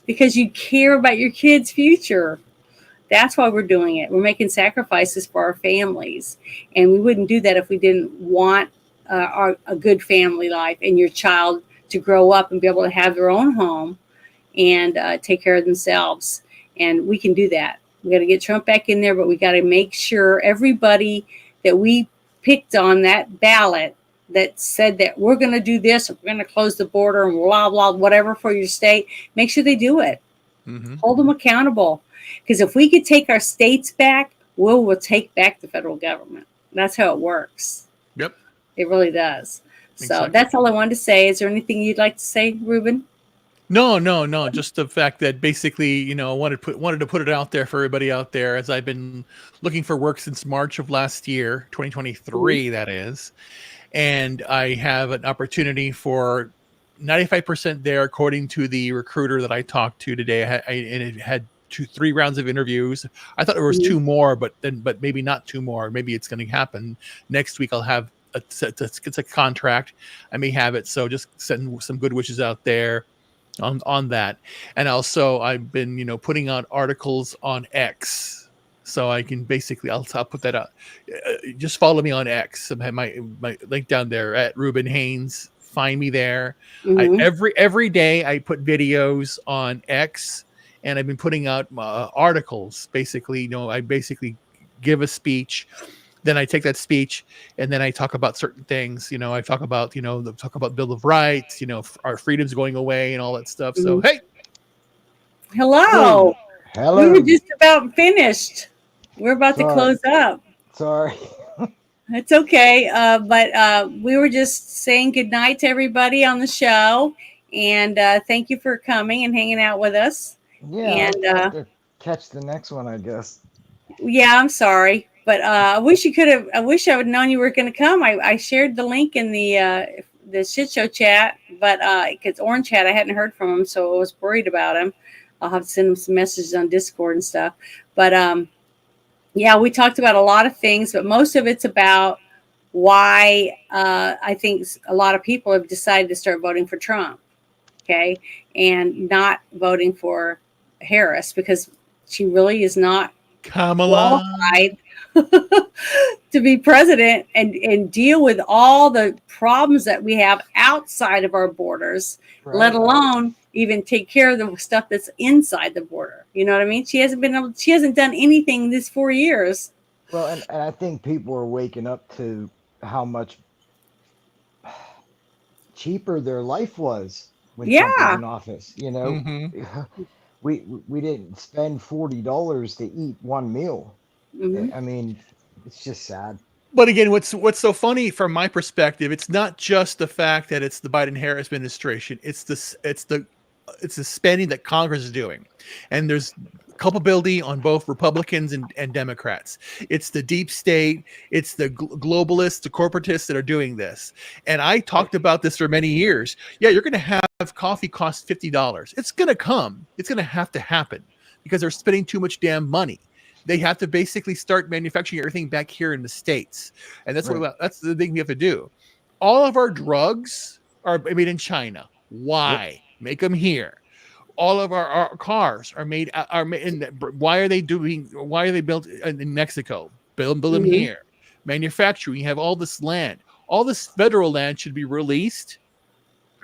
[SPEAKER 3] Because you care about your kids' future. That's why we're doing it. We're making sacrifices for our families. And we wouldn't do that if we didn't want a good family life and your child to grow up and be able to have their own home and take care of themselves. And we can do that. We got to get Trump back in there, but we got to make sure everybody that we picked on that ballot that said that we're going to do this, we're going to close the border and blah, blah, whatever for your state, make sure they do it. Hold them accountable. Because if we could take our states back, we'll take back the federal government. That's how it works.
[SPEAKER 1] Yep.
[SPEAKER 3] It really does. So
[SPEAKER 1] Exactly.
[SPEAKER 3] that's all I wanted to say. Is there anything you'd like to say, Ruben?
[SPEAKER 1] No. Just the fact that basically, you know, wanted to put it out there for everybody out there, as I've been looking for work since March of last year, 2023, that is. And I have an opportunity for 95% there, according to the recruiter that I talked to today. And it had 3 rounds of interviews. I thought there was 2 more, but maybe not 2 more. Maybe it's going to happen next week. I'll have it's a contract. I may have it. So just sending some good wishes out there on that. And also I've been, you know, putting out articles on X. so I can basically I'll put that up. Just follow me on X. I have my link down there at Ruben Haynes. Find me there.
[SPEAKER 3] Mhm.
[SPEAKER 1] Every day I put videos on X, and I've been putting out articles. Basically, I basically give a speech, then I take that speech and then I talk about certain things. I talk about talk about Bill of Rights. Our freedoms going away and all that stuff. So
[SPEAKER 3] Mhm.
[SPEAKER 1] hey,
[SPEAKER 3] Hello.
[SPEAKER 2] Hello.
[SPEAKER 3] We were just about finished. We're about to
[SPEAKER 2] Sorry.
[SPEAKER 3] close up.
[SPEAKER 2] Sorry.
[SPEAKER 3] It's okay. But we were just saying goodnight to everybody on the show. And thank you for coming and hanging out with us.
[SPEAKER 2] Yeah,
[SPEAKER 3] And
[SPEAKER 2] I'll have to catch the next one, I guess.
[SPEAKER 3] yeah, I'm sorry. But I wish you could have. I wish I would have known you were going to come. I shared the link in the shit show chat, but because Orange had, I hadn't heard from him, so I was worried about him. I'll have to send him some messages on Discord and stuff. But yeah, we talked about a lot of things, but most of it's about why I think a lot of people have decided to start voting for Trump, okay, and not voting for Harris because she really is not
[SPEAKER 1] Kamala
[SPEAKER 3] qualified to be president and deal with all the problems that we have outside of our borders, let alone even take care of the stuff that's inside the border. You know what I mean? She hasn't done anything this 4 years.
[SPEAKER 2] Well, and I think people are waking up to how much cheaper their life was when Trump was
[SPEAKER 3] Yeah.
[SPEAKER 2] in office.
[SPEAKER 1] Mhm.
[SPEAKER 2] We didn't spend $40 to eat one meal.
[SPEAKER 3] Mhm.
[SPEAKER 2] I mean, it's just sad.
[SPEAKER 1] But again, what's so funny from my perspective, it's not just the fact that it's the Biden-Harris administration. It's the spending that Congress is doing, and there's culpability on both Republicans and Democrats. It's the deep state, it's the globalists, the corporatists that are doing this. And I talked about this for many years. Yeah, you're going to have coffee cost $50. It's going to come. It's going to have to happen because they're spending too much damn money. They have to basically start manufacturing everything back here in the States. And that's that's the thing we have to do. All of our drugs are made in China. Why? Make them here. All of our cars are made in why are they built in Mexico? Build them
[SPEAKER 3] Mhm.
[SPEAKER 1] here. Manufacturing, you have all this land. All this federal land should be released.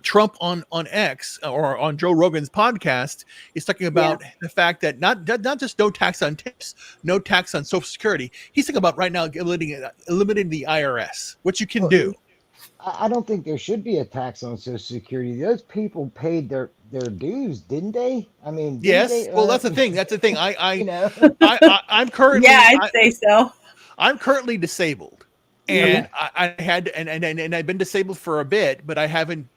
[SPEAKER 1] Trump on X or on Joe Rogan's podcast is talking about the fact that not just no tax on tips, no tax on Social Security. He's talking about right now eliminating the IRS, which you can do.
[SPEAKER 2] I don't think there should be a tax on Social Security. Those people paid their dues, didn't they? I mean, didn't
[SPEAKER 1] Yes.
[SPEAKER 2] they
[SPEAKER 1] Well,
[SPEAKER 2] earn-
[SPEAKER 1] that's the thing. That's the thing.
[SPEAKER 2] know.
[SPEAKER 1] I'm currently.
[SPEAKER 3] Yeah, I'd say so.
[SPEAKER 1] I'm currently disabled, and I had and I've been disabled for a bit, but I haven't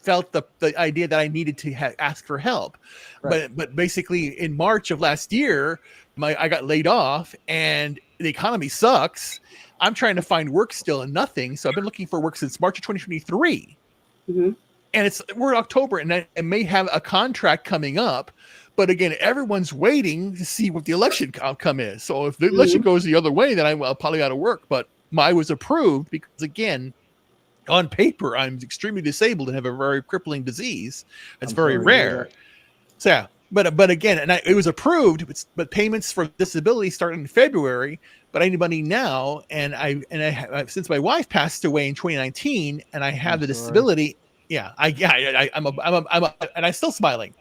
[SPEAKER 1] felt the idea that I needed to ask for help. But basically in March of last year, I got laid off and the economy sucks. I'm trying to find work still and nothing. So I've been looking for work since March of 2023.
[SPEAKER 3] Mm-hmm.
[SPEAKER 1] And we're in October and I may have a contract coming up. But again, everyone's waiting to see what the election outcome is. So if the election goes the other way, then I'll probably out of work. But I was approved because again, on paper, I'm extremely disabled and have a very crippling disease. It's very rare. So yeah, but again, and it was approved, but payments for disability start in February. But I need money now, and I since my wife passed away in 2019, and I have the disability. Yeah, I'm and I'm still smiling,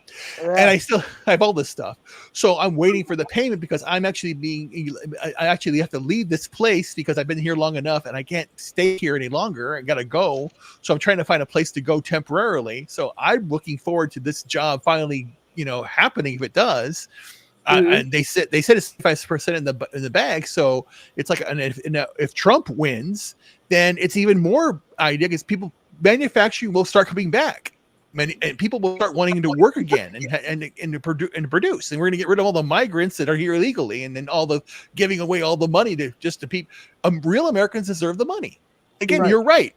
[SPEAKER 1] and I still have all this stuff. So I'm waiting for the payment because I actually have to leave this place because I've been here long enough and I can't stay here any longer. I got to go. So I'm trying to find a place to go temporarily. So I'm looking forward to this job finally, happening if it does. And they said it's 5% in the bag. So it's like, if Trump wins, then it's even more idea because manufacturing will start coming back. And people will start wanting to work again and produce. And we're going to get rid of all the migrants that are here illegally, and then all the giving away all the money to people. Real Americans deserve the money. Again, you're right.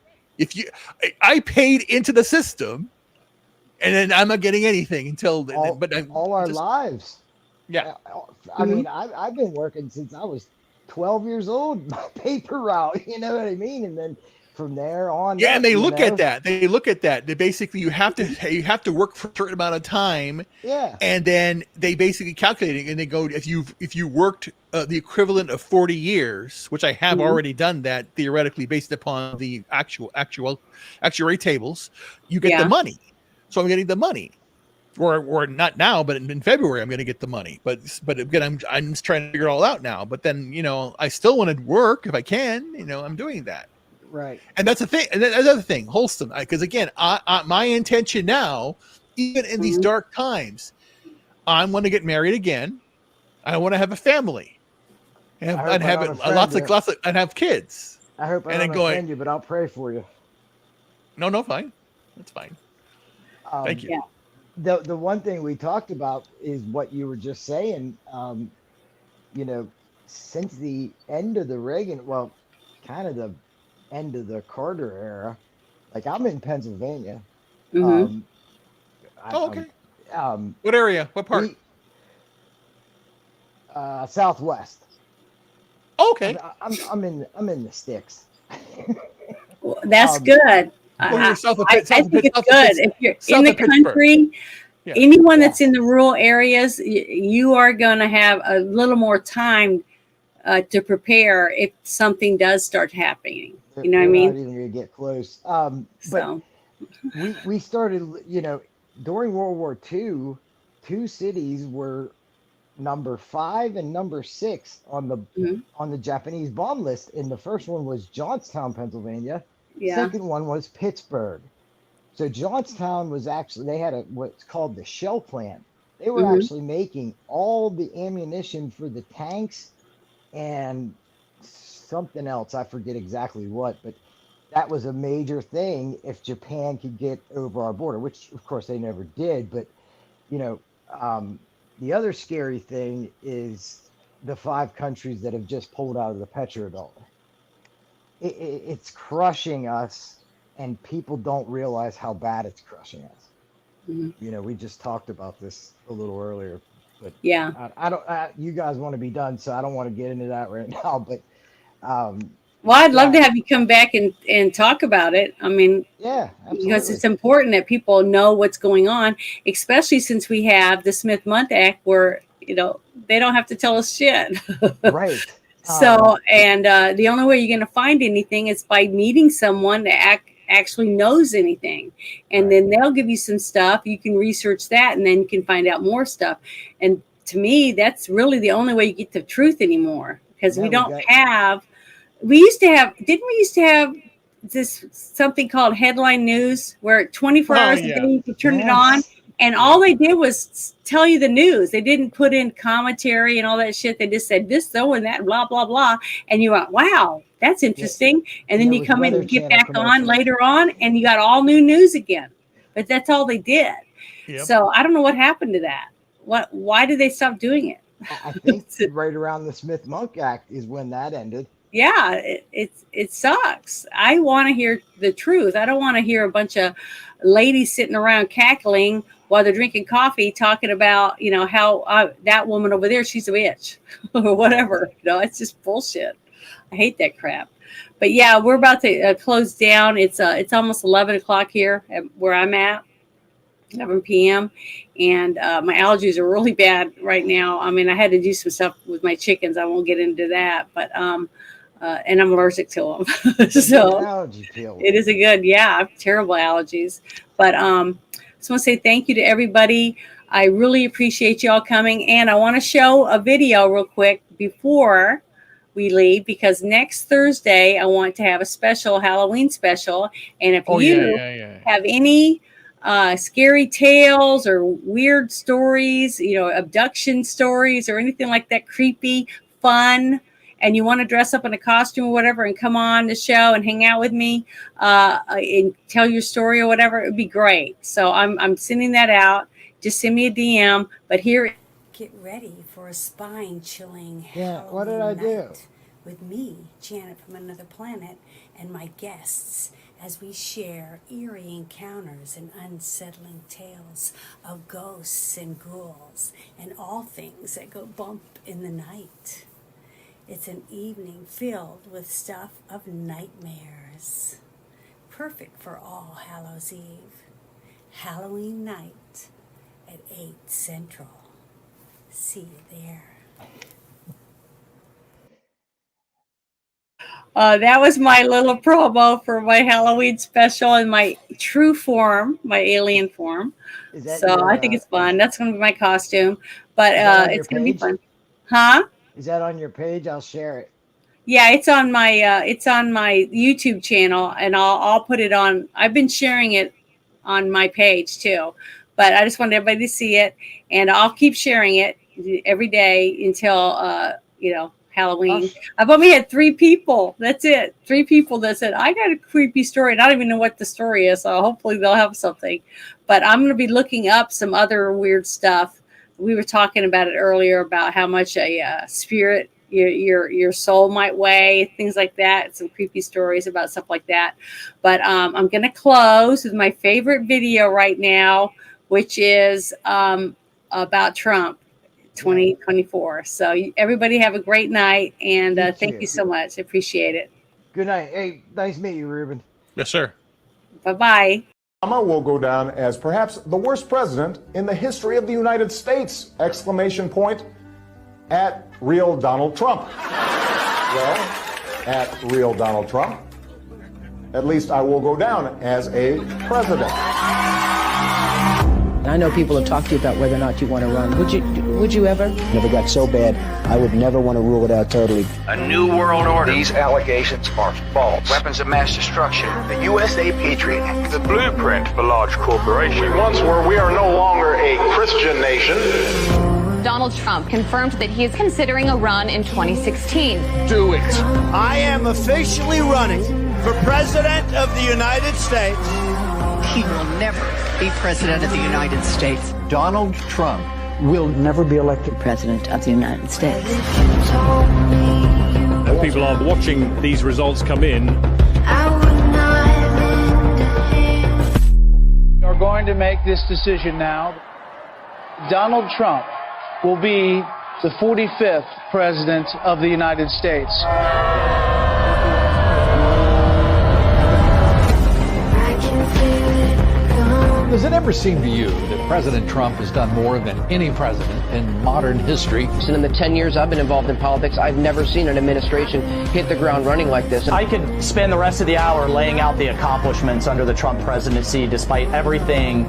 [SPEAKER 1] I paid into the system, and then I'm not getting anything until
[SPEAKER 2] all our lives.
[SPEAKER 1] Yeah,
[SPEAKER 2] I mean, I've been working since I was 12 years old, my paper route. You know what I mean? And then from there on.
[SPEAKER 1] Yeah,
[SPEAKER 2] up,
[SPEAKER 1] and they
[SPEAKER 2] you
[SPEAKER 1] look
[SPEAKER 2] know?
[SPEAKER 1] at that. They look at that. They basically you have to work for a certain amount of time,
[SPEAKER 2] Yeah.
[SPEAKER 1] and then they basically calculate it, and they go if you worked the equivalent of 40 years, which I have
[SPEAKER 3] Mhm.
[SPEAKER 1] already done that theoretically based upon the actuary tables, you get the
[SPEAKER 3] Yeah.
[SPEAKER 1] money. So I'm getting the money. Or not now, but in February I'm going to get the money. But again, I'm just trying to figure it all out now. But then I still want to work if I can. I'm doing that,
[SPEAKER 2] Right.
[SPEAKER 1] and that's the thing. And that's another thing, wholesome. Because again, my intention now, even in these
[SPEAKER 3] Mhm.
[SPEAKER 1] dark times, I want to get married again. I want to have a family
[SPEAKER 2] I hope
[SPEAKER 1] and
[SPEAKER 2] I
[SPEAKER 1] have
[SPEAKER 2] don't
[SPEAKER 1] it
[SPEAKER 2] offend you.
[SPEAKER 1] lots of and have kids.
[SPEAKER 2] I hope I
[SPEAKER 1] And then
[SPEAKER 2] don't
[SPEAKER 1] going,
[SPEAKER 2] offend you, but I'll pray for you.
[SPEAKER 1] no, fine, that's fine. Thank you.
[SPEAKER 3] Yeah.
[SPEAKER 2] The one thing we talked about is what you were just saying. Since the end of the Reagan, well, kind of the end of the Carter era, like I'm in Pennsylvania.
[SPEAKER 3] Mhm.
[SPEAKER 2] Um,
[SPEAKER 1] Oh,
[SPEAKER 2] I'm,
[SPEAKER 1] okay.
[SPEAKER 2] um,
[SPEAKER 1] What area? What part?
[SPEAKER 2] we Southwest.
[SPEAKER 1] Okay.
[SPEAKER 2] I'm in the sticks.
[SPEAKER 3] Well, that's
[SPEAKER 2] Um,
[SPEAKER 3] good.
[SPEAKER 1] Oh, you're south of
[SPEAKER 3] I think it's good if you're in the country.
[SPEAKER 1] Yeah.
[SPEAKER 3] Anyone that's in the rural areas, you are going to have a little more time to prepare if something does start happening. You know what I
[SPEAKER 2] They're not
[SPEAKER 3] mean?
[SPEAKER 2] even going to get close. But
[SPEAKER 3] So,
[SPEAKER 2] we started, during World War II, two cities were number 5 and number 6
[SPEAKER 3] mhm.
[SPEAKER 2] on the Japanese bomb list. And the first one was Johnstown, Pennsylvania.
[SPEAKER 3] Yeah.
[SPEAKER 2] Second one was Pittsburgh. So Johnstown was actually they had what's called the shell plant. They were
[SPEAKER 3] Mhm.
[SPEAKER 2] actually making all the ammunition for the tanks and something else. I forget exactly what, but that was a major thing if Japan could get over our border, which of course they never did. But you know, um, the other scary thing is the 5 countries that have just pulled out of the petrodollar. It's crushing us, and people don't realize how bad it's crushing us.
[SPEAKER 3] Mhm.
[SPEAKER 2] We just talked about this a little earlier, but
[SPEAKER 3] Yeah.
[SPEAKER 2] I don't. You guys want to be done, so I don't want to get into that right now. But
[SPEAKER 3] Well, I'd love to
[SPEAKER 2] yeah,
[SPEAKER 3] have you come back and talk about it. I mean,
[SPEAKER 2] yeah,
[SPEAKER 3] because
[SPEAKER 2] absolutely.
[SPEAKER 3] it's important that people know what's going on, especially since we have the Smith-Mundt Act where, they don't have to tell us shit.
[SPEAKER 2] Right.
[SPEAKER 3] So, and the only way you're going to find anything is by meeting someone that actually knows anything. And then they'll give you some stuff. You can research that and then you can find out more stuff. And to me, that's really the only way you get the truth anymore, because we don't have, didn't we used to have this something called headline news where 24 hours a day you could turn it on, and all they did was tell you the news. They didn't put in commentary and all that shit. They just said this, so, and that, blah, blah, blah. And you went, wow, that's interesting. And then
[SPEAKER 2] there
[SPEAKER 3] you
[SPEAKER 2] was
[SPEAKER 3] come in
[SPEAKER 2] Weather
[SPEAKER 3] and get
[SPEAKER 2] Channel
[SPEAKER 3] back on
[SPEAKER 2] commercials.
[SPEAKER 3] later on, and you got all new news again. But that's all they did.
[SPEAKER 1] Yep.
[SPEAKER 3] So I don't know what happened to that. Why did they stop doing it?
[SPEAKER 2] I think right around the Smith-Mundt Act is when that ended.
[SPEAKER 3] Yeah, it sucks. I want to hear the truth. I don't want to hear a bunch of ladies sitting around cackling while they're drinking coffee, talking about how that woman over there, she's a bitch or whatever. It's just bullshit. I hate that crap. But yeah, we're about to close down. It's almost 11 o'clock here where I'm at. 11 p.m. and my allergies are really bad right now. I mean, I had to do some stuff with my chickens. I won't get into that, but and I'm allergic to them. So
[SPEAKER 2] allergy pill.
[SPEAKER 3] It is a good, I have terrible allergies. But I just want to say thank you to everybody. I really appreciate y'all coming, and I want to show a video real quick before we leave, because next Thursday I want to have a special Halloween special, and if you have any scary tales or weird stories, abduction stories or anything like that, creepy, fun, and you want to dress up in a costume or whatever and come on the show and hang out with me and tell your story or whatever, it would be great. So I'm sending that out. Just send me a DM. But here,
[SPEAKER 4] get ready for a spine-chilling
[SPEAKER 2] Yeah, what did
[SPEAKER 4] Halloween
[SPEAKER 2] I do?
[SPEAKER 4] night with me, Janet from Another Planet, and my guests as we share eerie encounters and unsettling tales of ghosts and ghouls and all things that go bump in the night. It's an evening filled with stuff of nightmares. perfect for All Hallows Eve, Halloween night at 8 Central. See you there.
[SPEAKER 3] That was my little promo for my Halloween special in my true form, my alien form.
[SPEAKER 2] Is that
[SPEAKER 3] So
[SPEAKER 2] your,
[SPEAKER 3] I think it's fun. That's going to be my costume, but
[SPEAKER 2] is that on your
[SPEAKER 3] it's going to be
[SPEAKER 2] page?
[SPEAKER 3] fun. Huh?
[SPEAKER 2] Is that on your page? I'll share it.
[SPEAKER 3] Yeah, it's on my YouTube channel, and I'll put it on. I've been sharing it on my page too, but I just wanted everybody to see it, and I'll keep sharing it every day until Halloween. I've only had 3 people. That's it. 3 people that said, I got a creepy story. And I don't even know what the story is. So hopefully they'll have something. But I'm going to be looking up some other weird stuff. We were talking about it earlier about how much a spirit, your soul might weigh, things like that. Some creepy stories about stuff like that. But I'm going to close with my favorite video right now, which is about Trump. 2024. So everybody have a great night, and thank you so much. I appreciate it.
[SPEAKER 2] Good night. Hey, nice to meet you, Ruben.
[SPEAKER 1] Yes, sir.
[SPEAKER 3] Bye-bye.
[SPEAKER 6] Obama will go down as perhaps the worst president in the history of the United States! Exclamation point at real Donald Trump. Well, at real Donald Trump, at least I will go down as a president.
[SPEAKER 22] I know people have talked to you about whether or not you want to run. Would you ever?
[SPEAKER 23] Never got so bad, I would never want to rule it out totally.
[SPEAKER 24] A new world order. These allegations are false. Weapons of mass destruction. The USA Patriot Act. The blueprint for large corporations.
[SPEAKER 6] We once were, we are no longer a Christian nation.
[SPEAKER 25] Donald Trump confirmed that he is considering a run in 2016.
[SPEAKER 6] Do it.
[SPEAKER 26] I am officially running for President of the United States.
[SPEAKER 27] He will never be President of the United States.
[SPEAKER 23] Donald Trump will never be elected President of the United States.
[SPEAKER 28] People are watching these results come in.
[SPEAKER 29] We are going to make this decision now. Donald Trump will be the 45th President of the United States.
[SPEAKER 30] Does it ever seem to you that President Trump has done more than any president in modern history?
[SPEAKER 31] And in the 10 years I've been involved in politics, I've never seen an administration hit the ground running like this.
[SPEAKER 32] I could spend the rest of the hour laying out the accomplishments under the Trump presidency, despite everything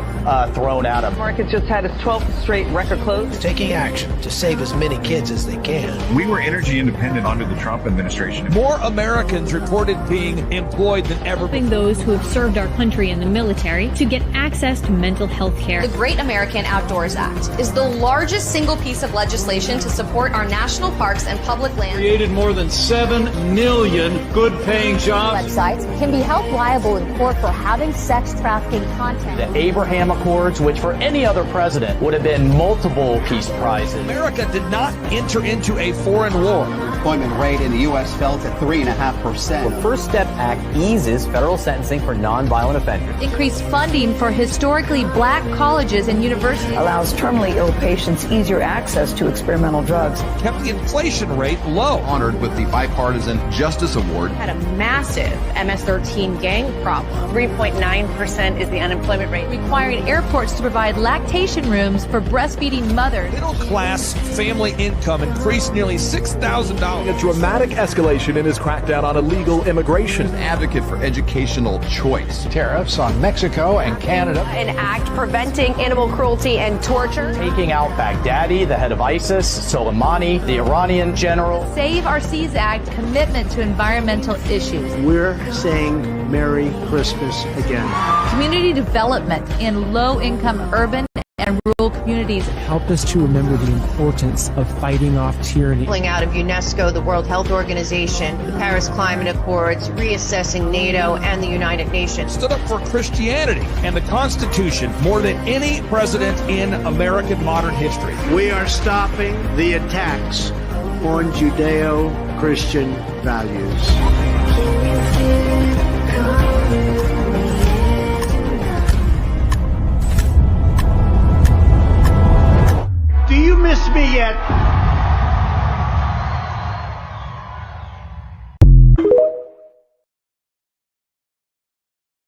[SPEAKER 32] thrown at him.
[SPEAKER 33] The market just had its 12th straight record close.
[SPEAKER 23] Taking action to save as many kids as they can.
[SPEAKER 34] We were energy independent under the Trump administration.
[SPEAKER 35] More Americans reported being employed than ever.
[SPEAKER 36] Helping those who have served our country in the military to get access to mental health care.
[SPEAKER 37] The Great American Outdoors Act is the largest single piece of legislation to support our national parks and public lands.
[SPEAKER 30] Created more than 7 million good-paying jobs.
[SPEAKER 37] Websites can be held liable in court for having sex trafficking content.
[SPEAKER 32] The Abraham Accords, which for any other president would have been multiple peace prizes.
[SPEAKER 35] America did not enter into a foreign war.
[SPEAKER 23] The employment rate in the U.S. fell to 3.5%.
[SPEAKER 32] The First Step Act eases federal sentencing for nonviolent offenders.
[SPEAKER 37] Increased funding for historically black colleges and universities.
[SPEAKER 23] Allows terminally ill patients easier access to experimental drugs.
[SPEAKER 35] Kept the inflation rate low.
[SPEAKER 38] Honored with the Bipartisan Justice Award.
[SPEAKER 37] Had a massive MS-13 gang problem. 3.9% is the unemployment rate. Requiring airports to provide lactation rooms for breastfeeding mothers.
[SPEAKER 35] Middle class family income increased nearly $6,000.
[SPEAKER 39] A dramatic escalation in his crackdown on illegal immigration.
[SPEAKER 38] An advocate for educational choice.
[SPEAKER 39] Tariffs on Mexico and Canada.
[SPEAKER 37] An act preventing animal cruelty and torture.
[SPEAKER 32] Taking out Baghdadi, the head of ISIS, Soleimani, the Iranian general.
[SPEAKER 37] Save Our Seas Act commitment to environmental issues.
[SPEAKER 29] We're saying Merry Christmas again.
[SPEAKER 37] Community development in low-income urban and rural communities.
[SPEAKER 40] Help us to remember the importance of fighting off tyranny.
[SPEAKER 27] Pulling out of UNESCO, the World Health Organization, the Paris Climate Accords, reassessing NATO and the United Nations.
[SPEAKER 35] Stood up for Christianity and the Constitution more than any president in American modern history.
[SPEAKER 29] We are stopping the attacks on Judeo-Christian values.